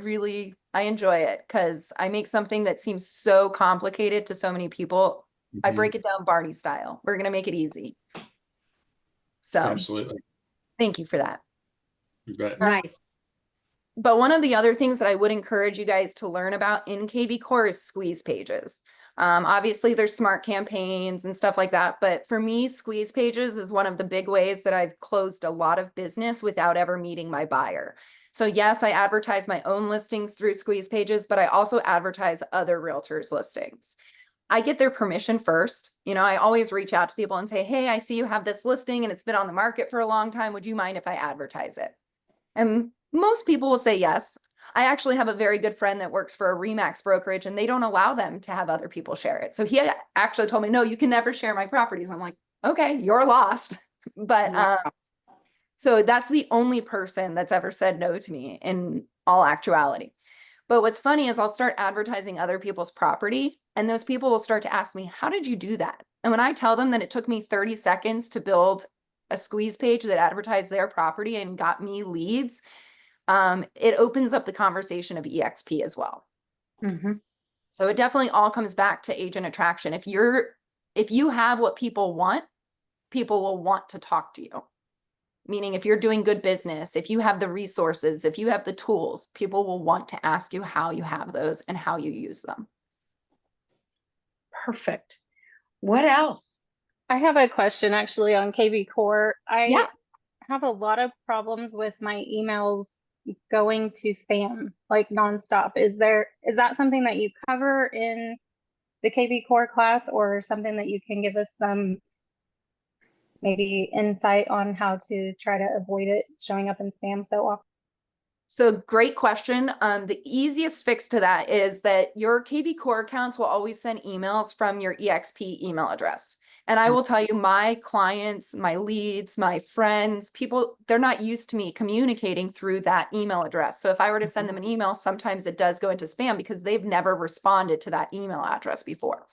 enjoy it because I make something that seems so complicated to so many people. I Mhm. break it down Barney style. We're going to make it easy. So Absolutely. thank you for that. You bet. Nice. But one of the other things that I would encourage you guys to learn about in KV Core is squeeze pages. Obviously, there's smart campaigns and stuff like that. But for me, squeeze pages is one of the big ways that I've closed a lot of business without ever meeting my buyer. So yes, I advertise my own listings through squeeze pages, but I also advertise other realtors' listings. I get their permission first. You know, I always reach out to people and say, hey, I see you have this listing and it's been on the market for a long time. Would you mind if I advertise it? And most people will say yes. I actually have a very good friend that works for a Remax brokerage and they don't allow them to have other people share it. So he actually told me, no, you can never share my properties. I'm like, okay, you're lost. But so that's the only person that's ever said no to me in all actuality. But what's funny is I'll start advertising other people's property and those people will start to ask me, how did you do that? And when I tell them that it took me 30 seconds to build a squeeze page that advertised their property and got me leads, it opens up the conversation of EXP as well. Mm-hmm. So it definitely all comes back to agent attraction. If you have what people want, people will want to talk to you. Meaning if you're doing good business, if you have the resources, if you have the tools, people will want to ask you how you have those and how you use them. Perfect. What else? I have a question actually on KV Core. Yeah. I have a lot of problems with my emails going to spam like nonstop. Is that something that you cover in the KV Core class or something that you can give us some maybe insight on how to try to avoid it showing up in spam so often? So great question. The easiest fix to that is that your KV Core accounts will always send emails from your EXP email address. And I will tell you, my clients, my leads, my friends, people, they're not used to me communicating through that email address. So if I were to send them an email, sometimes it does go into spam because they've never responded to that email address before.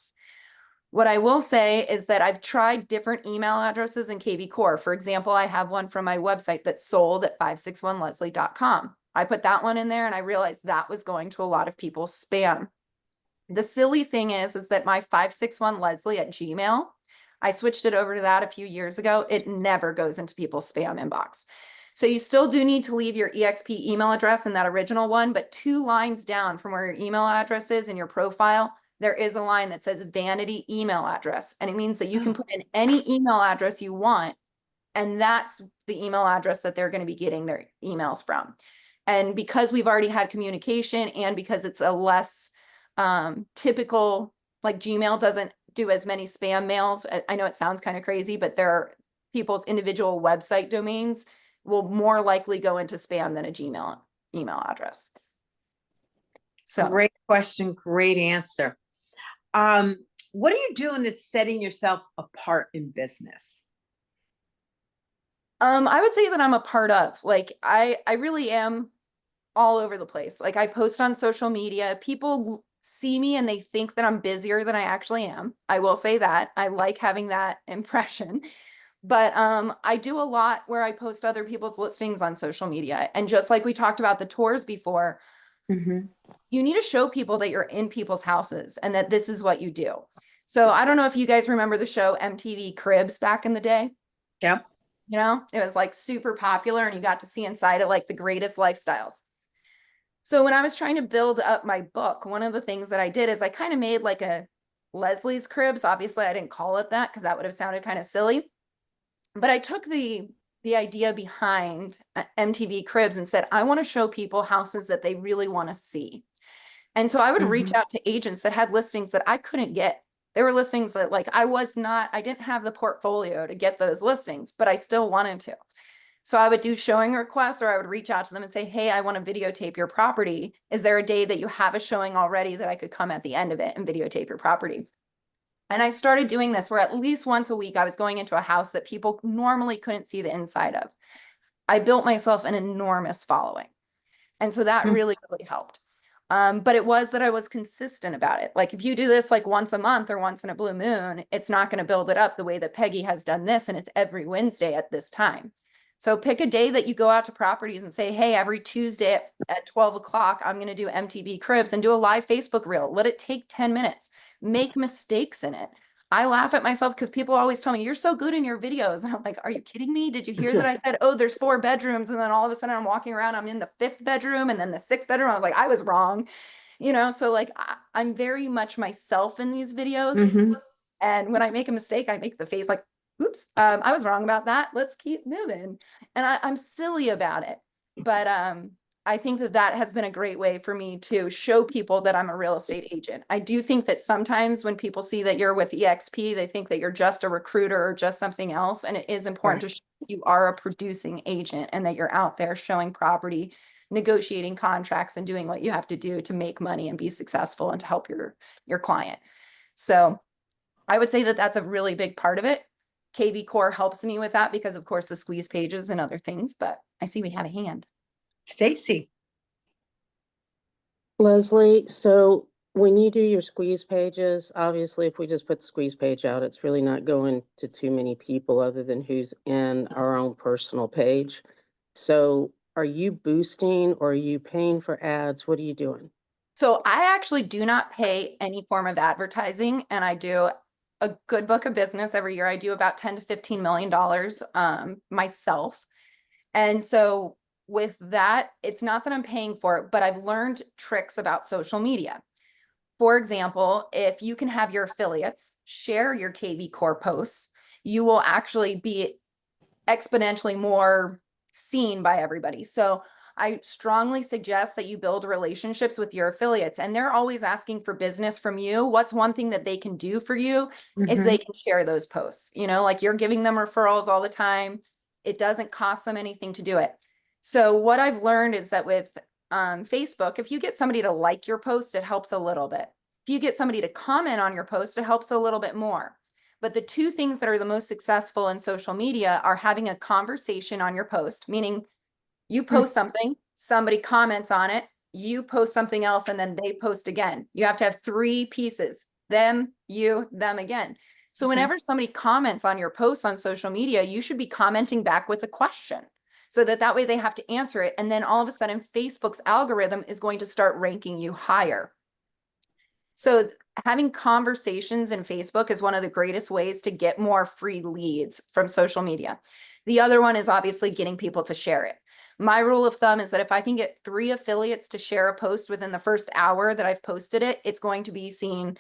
What I will say is that I've tried different email addresses in KV Core. For example, I have one from my website that's sold at 561leslie.com. I put that one in there and I realized that was going to a lot of people's spam. The silly thing is that my 561leslie at Gmail, I switched it over to that a few years ago. It never goes into people's spam inbox. So you still do need to leave your EXP email address in that original one, but 2 lines down from where your email address is in your profile, there is a line that says vanity email address. And it means that you can put in any email address you want. And that's the email address that they're going to be getting their emails from. And because we've already had communication and because it's a less typical, like Gmail doesn't do as many spam mails. I know it sounds kind of crazy, but there are people's individual website domains will more likely go into spam than a Gmail email address. So Great question. Great answer. What are you doing that's setting yourself apart in business? I would say that I'm a part of, like, I really am all over the place. Like I post on social media, people see me and they think that I'm busier than I actually am. I will say that. I like having that impression. But I do a lot where I post other people's listings on social media. And just like we talked about the tours before, you need to show people that you're in people's houses and that this is what you do. So I don't know if you guys remember the show MTV Cribs back in the day. Yep. You know, it was like super popular and you got to see inside it like the greatest lifestyles. So when I was trying to build up my book, one of the things that I did is I kind of made like a Leslie's Cribs. Obviously, I didn't call it that because that would have sounded kind of silly. But I took the idea behind MTV Cribs and said, I want to show people houses that they really want to see. And so I would reach out to agents that had listings that I couldn't get. There were listings that like I didn't have the portfolio to get those listings, but I still wanted to. So I would do showing requests, or I would reach out to them and say, hey, I want to videotape your property. Is there a day that you have a showing already that I could come at the end of it and videotape your property? And I started doing this where at least once a week I was going into a house that people normally couldn't see the inside of. I built myself an enormous following. And so that really, really helped. But it was that I was consistent about it. Like if you do this like once a month or once in a blue moon, it's not going to build it up the way that Peggy has done this. And it's every Wednesday at this time. So pick a day that you go out to properties and say, hey, every Tuesday at 12 o'clock, I'm going to do MTV Cribs and do a live Facebook reel. Let it take 10 minutes. Make mistakes in it. I laugh at myself because people always tell me, you're so good in your videos. And I'm like, are you kidding me? Did you hear that I said, oh, there's 4 bedrooms? And then all of a sudden I'm walking around, I'm in the 5th bedroom and then the 6th bedroom. I was like, I was wrong. So like I'm very much myself in these videos. And when I make a mistake, I make the face like, oops, I was wrong about that. Let's keep moving. And I'm silly about it. But I think that has been a great way for me to show people that I'm a real estate agent. I do think that sometimes when people see that you're with EXP, they think that you're just a recruiter or just something else. And it is important to show you are a producing agent and that you're out there showing property, negotiating contracts, and doing what you have to do to make money and be successful and to help your client. So I would say that that's a really big part of it. KV Core helps me with that because of course the squeeze pages and other things, but I see we have a hand. Stacy. Leslie, so when you do your squeeze pages, obviously if we just put the squeeze page out, it's really not going to too many people other than who's in our own personal page. So are you boosting or are you paying for ads? What are you doing? So I actually do not pay any form of advertising, and I do a good book of business every year. I do about 10 to $15 million myself. And so with that, it's not that I'm paying for it, but I've learned tricks about social media. For example, if you can have your affiliates share your KV Core posts, you will actually be exponentially more seen by everybody. So I strongly suggest that you build relationships with your affiliates, and they're always asking for business from you. What's one thing that they can do for you is they can share those posts, like you're giving them referrals all the time. It doesn't cost them anything to do it. So what I've learned is that with Facebook, if you get somebody to like your post, it helps a little bit. If you get somebody to comment on your post, it helps a little bit more. But the 2 things that are the most successful in social media are having a conversation on your post, meaning you post something, somebody comments on it, you post something else, and then they post again. You have to have 3 pieces, them, you, them again. So whenever somebody comments on your posts on social media, you should be commenting back with a question so that way they have to answer it. And then all of a sudden, Facebook's algorithm is going to start ranking you higher. So having conversations in Facebook is one of the greatest ways to get more free leads from social media. The other one is obviously getting people to share it. My rule of thumb is that if I can get 3 affiliates to share a post within the first hour that I've posted it, it's going to be seen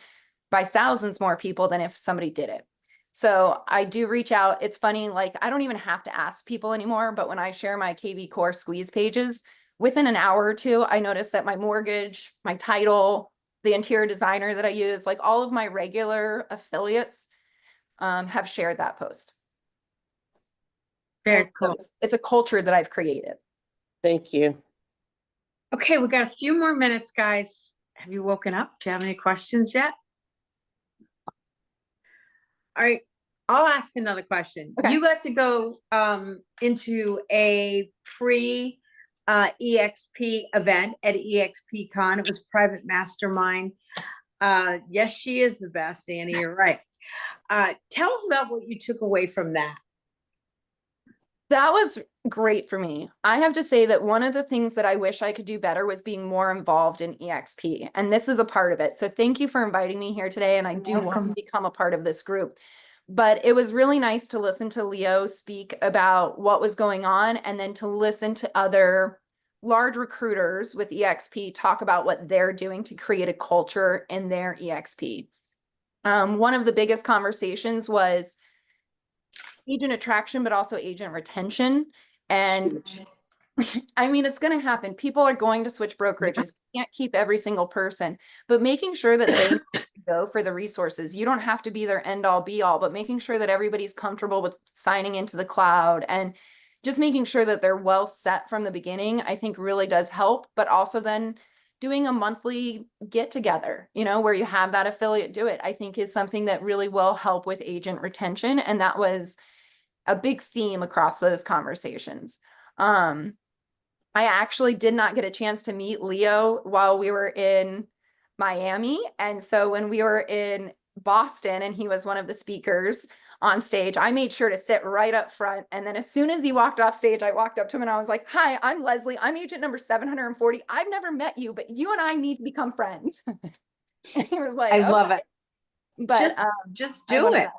by thousands more people than if somebody did it. So I do reach out. It's funny, like I don't even have to ask people anymore, but when I share my KV Core squeeze pages, within an hour or 2, I notice that my mortgage, my title, the interior designer that I use, like all of my regular affiliates have shared that post. Very cool. It's a culture that I've created. Thank you. Okay, we got a few more minutes, guys. Have you woken up? Do you have any questions yet? All right, I'll ask another question. Okay. You got to go into a pre EXP event at EXP Con. It was private mastermind. Yes, she is the best, Annie, you're right. Tell us about what you took away from that. That was great for me. I have to say that one of the things that I wish I could do better was being more involved in EXP. And this is a part of it. So thank you for inviting me here today. And I do want to become a part of this group. But it was really nice to listen to Leo speak about what was going on and then to listen to other large recruiters with EXP talk about what they're doing to create a culture in their EXP. One of the biggest conversations was agent attraction, but also agent retention. And I mean, it's going to happen. People are going to switch brokerages. You can't keep every single person, but making sure that they go for the resources. You don't have to be their end all be all, but making sure that everybody's comfortable with signing into the cloud and just making sure that they're well set from the beginning, I think really does help, but also then doing a monthly get together, you know, where you have that affiliate do it, I think is something that really will help with agent retention. And that was a big theme across those conversations. I actually did not get a chance to meet Leo while we were in Miami. And so when we were in Boston and he was one of the speakers on stage, I made sure to sit right up front. And then as soon as he walked off stage, I walked up to him and I was like, "Hi, I'm Leslie. I'm agent number 740. I've never met you, but you and I need to become friends." And he was like, I love "Okay." it. But Just I do love it. that.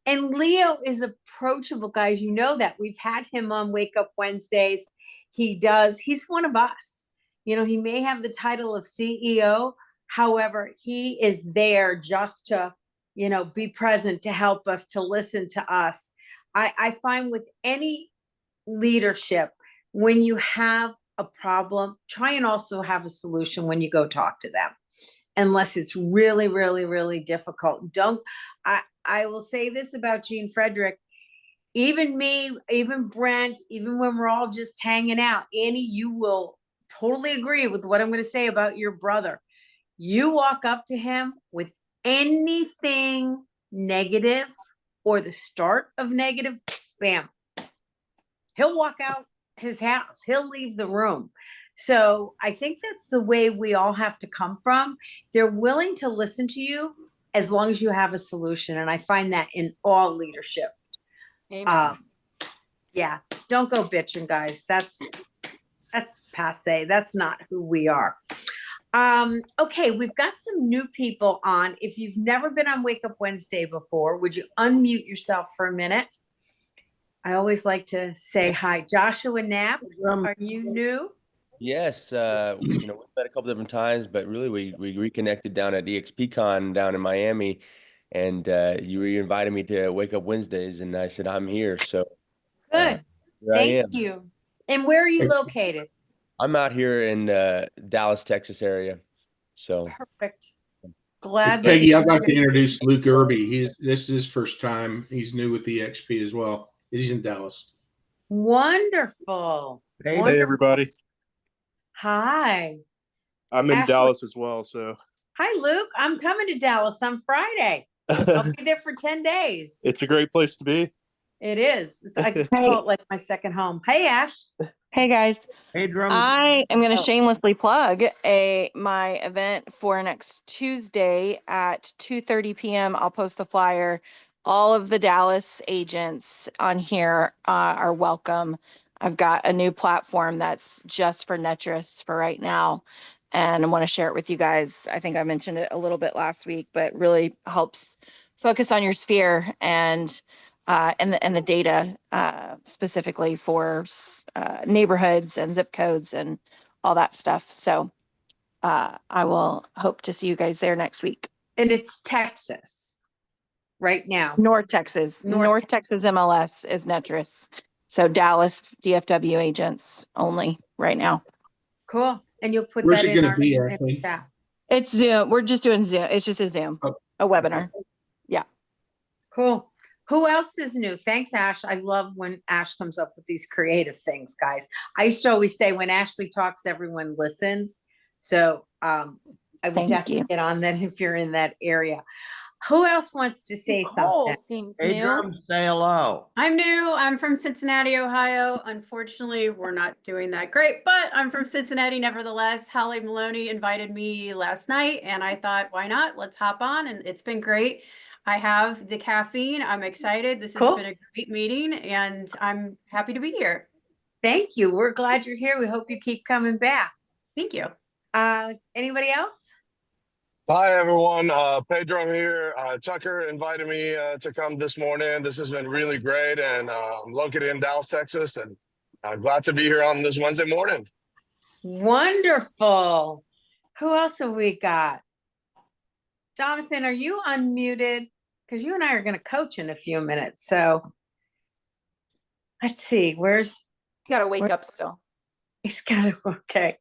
And Leo is approachable, guys. You know that. We've had him on Wake Up Wednesdays. He's one of us. You know, he may have the title of CEO. However, he is there just to, you know, be present, to help us, to listen to us. I find with any leadership, when you have a problem, try and also have a solution when you go talk to them. Unless it's really, really, really difficult. I will say this about Gene Frederick. Even me, even Brent, even when we're all just hanging out, Annie, you will totally agree with what I'm going to say about your brother. You walk up to him with anything negative or the start of negative, bam, he'll walk out his house. He'll leave the room. So I think that's the way we all have to come from. They're willing to listen to you as long as you have a solution. And I find that in all leadership. Amen. Yeah, don't go bitching, guys. That's passe. That's not who we are. Okay, we've got some new people on. If you've never been on Wake Up Wednesday before, would you unmute yourself for a minute? I always like to say hi. Joshua Knapp, are you new? Yes, you know, we've met a couple different times, but really we reconnected down at EXPCon down in Miami, and you invited me to Wake Up Wednesdays, and I said I'm here. So Good. here I am. Thank you. And where are you located? I'm out here in Dallas, Texas area. So Perfect. Glad that Peggy, you're I'd like to here. introduce Luke Irby. This is his first time. He's new with the XP as well. He's in Dallas. Wonderful. Hey, Wonderful. everybody. Hi. I'm in Ashley. Dallas as well, so Hi, Luke. I'm coming to Dallas on Friday. I'll be there for 10 days. it's a great place to be. It is. I call it like my second home. Hey, Ash. Hey guys, Hey, Drum. I am going to Oh. shamelessly plug my event for next Tuesday at 2:30 p.m. I'll post the flyer. All of the Dallas agents on here are welcome. I've got a new platform that's just for Netris for right now, and I want to share it with you guys. I think I mentioned it a little bit last week, but really helps focus on your sphere and the data specifically for neighborhoods and zip codes and all that stuff. So I will hope to see you guys there next week. And it's Texas right now. North Texas. North North Texas MLS is Netris. So Dallas DFW agents only right now. Cool. And you'll put Where's that it in going our to be, in Ashley? chat. It's Zoom. We're just doing Zoom. It's just a Zoom, a webinar. Yeah. Cool. Who else is new? Thanks, Ash. I love when Ash comes up with these creative things, guys. I used to always say when Ashley talks, everyone listens. So I would Thank definitely you. get on that if you're in that area. Who else wants to say Nicole something? seems Hey, new. Drum, say hello. I'm new. I'm from Cincinnati, Ohio. Unfortunately, we're not doing that great, but I'm from Cincinnati nevertheless. Holly Maloney invited me last night, and I thought, why not? Let's hop on, and it's been great. I have the caffeine. I'm excited. This has Cool. been a great meeting, and I'm happy to be here. Thank you. We're glad you're here. We hope you keep coming back. Thank you. Anybody else? Hi everyone, Pedro here. Tucker invited me to come this morning. This has been really great, and I'm located in Dallas, Texas, and glad to be here on this Wednesday morning. Wonderful. Who else have we got? Jonathan, are you unmuted? Because you and I are going to coach in a few minutes. So let's see. Where's You gotta wake up still. he's got it? Okay.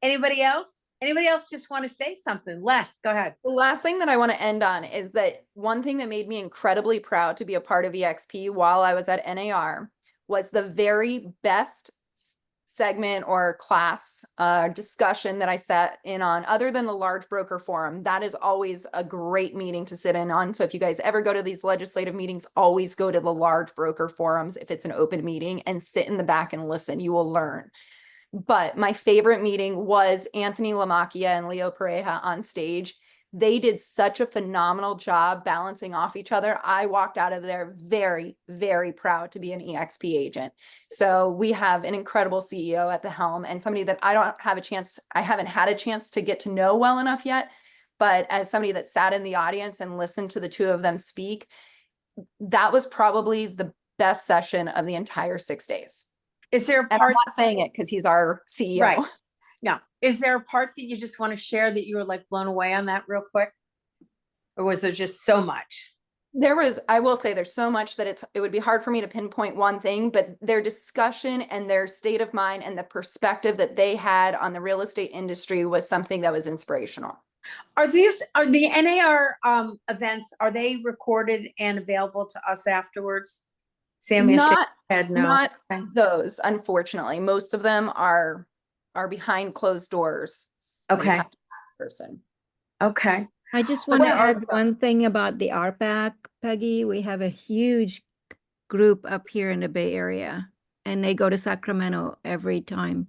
Anybody else? Anybody else just want to say something? Les, go ahead. The last thing that I want to end on is that one thing that made me incredibly proud to be a part of EXP while I was at NAR was the very best segment or class discussion that I sat in on, other than the large broker forum. That is always a great meeting to sit in on. So if you guys ever go to these legislative meetings, always go to the large broker forums if it's an open meeting and sit in the back and listen. You will learn. But my favorite meeting was Anthony Lamacchia and Leo Pareja on stage. They did such a phenomenal job balancing off each other. I walked out of there very, very proud to be an EXP agent. So we have an incredible CEO at the helm, and somebody that I haven't had a chance to get to know well enough yet. But as somebody that sat in the audience and listened to the two of them speak, that was probably the best session of the entire 6 days. Is there a And I'm part, not saying it because he's our CEO. right? No. Is there a part that you just want to share that you were like blown away on that real quick? Or was there just so much? I will say there's so much that it would be hard for me to pinpoint one thing, but their discussion and their state of mind and the perspective that they had on the real estate industry was something that was inspirational. Are the NAR events, are they recorded and available to us afterwards? Sammy, Not no. those, unfortunately. Most of them are behind closed doors. Okay. Person. Okay. I just want to Well, add one thing about the RPAC, Peggy. We have a huge group up here in the Bay Area, and they go to Sacramento every time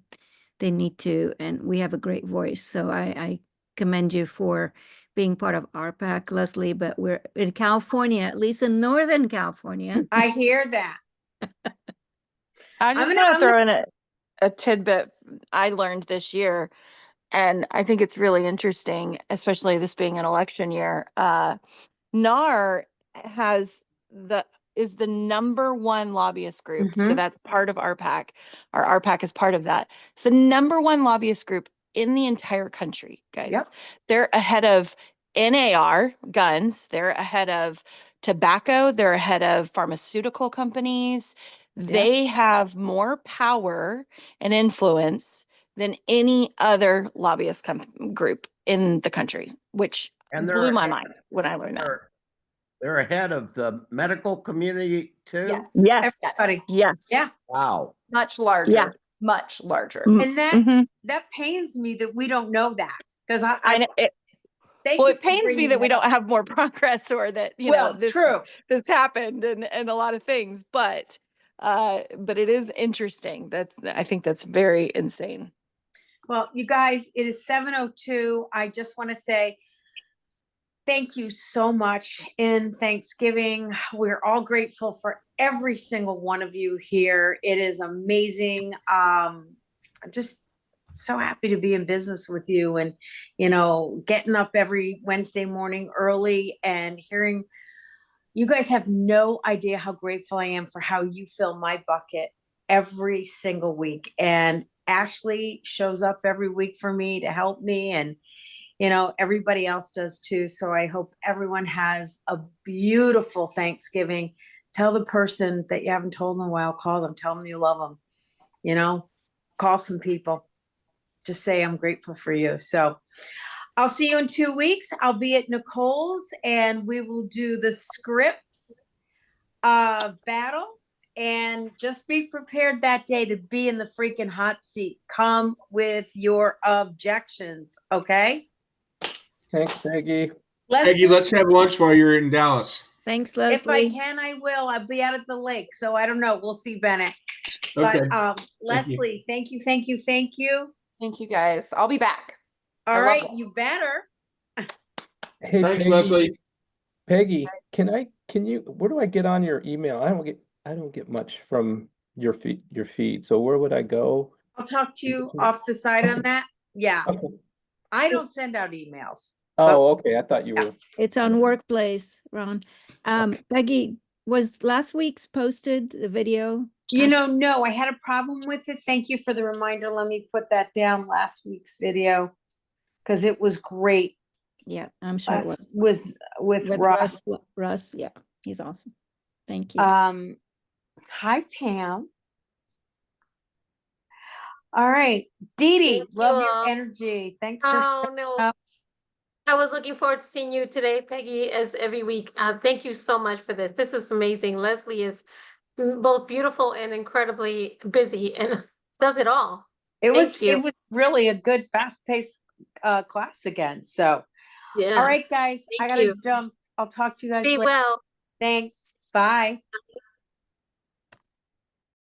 they need to, and we have a great voice. So I commend you for being part of RPAC, Leslie, but we're in California, at least in Northern California. I hear that. I just want to throw in a tidbit I learned this year, and I think it's really interesting, especially this being an election year. NAR is the #1 lobbyist group. So that's part of RPAC. Our RPAC is part of that. It's the #1 lobbyist group in the entire country, guys. Yep. They're ahead of NAR guns. They're ahead of tobacco. They're ahead of pharmaceutical companies. They have more power and influence than any other lobbyist group in the country, which blew my mind when I learned that. They're ahead of the medical community too? Yes. Yes. Everybody. Yes. Yeah. Wow. Much larger. Yeah. Much larger. And that pains me that we don't know that, because I it pains me that we don't have more progress, or that this happened and a lot of things, but it is interesting. I think that's very insane. Well, you guys, it is 7:02. I just want to say thank you so much in Thanksgiving. We're all grateful for every single one of you here. It is amazing. I'm just so happy to be in business with you, and, getting up every Wednesday morning early and hearing. You guys have no idea how grateful I am for how you fill my bucket every single week. And Ashley shows up every week for me to help me, and everybody else does too. So I hope everyone has a beautiful Thanksgiving. Tell the person that you haven't told in a while, call them, tell them you love them, call some people, just say, I'm grateful for you. So I'll see you in 2 weeks. I'll be at Nicole's, and we will do the scripts battle, and just be prepared that day to be in the freaking hot seat. Come with your objections. Okay. Thanks, Peggy. Peggy, let's have lunch while you're in Dallas. Thanks, Leslie. If I can, I will. I'll be out at the lake, so I don't know. We'll see, Bennett. Okay. But Leslie, thank you. Thank you, guys. I'll be back. All right, you better. Hey, Thanks, Peggy. Leslie. Peggy, can you, where do I get on your email? I don't get much from your feed. So where would I go? I'll talk to you off the side on that. Yeah. Okay. I don't send out emails. Oh, okay. I thought you were. It's on Workplace, Ron. Peggy, was last week's posted the video? No, I had a problem with it. Thank you for the reminder. Let me put that down, last week's video, because it was great. Yeah, I'm sure it was with Russ. Russ, yeah, he's awesome. Thank you. Hi, Pam. All right, Dee Dee, love your energy. Thanks for. Oh no, I was looking forward to seeing you today, Peggy, as every week. Thank you so much for this. This is amazing. Leslie is both beautiful and incredibly busy and does it all. It was Thank you. it was really a good fast-paced class again. So Yeah. all right, guys, I Thank gotta you. jump. I'll talk to you guys Be later. well. Thanks. Bye.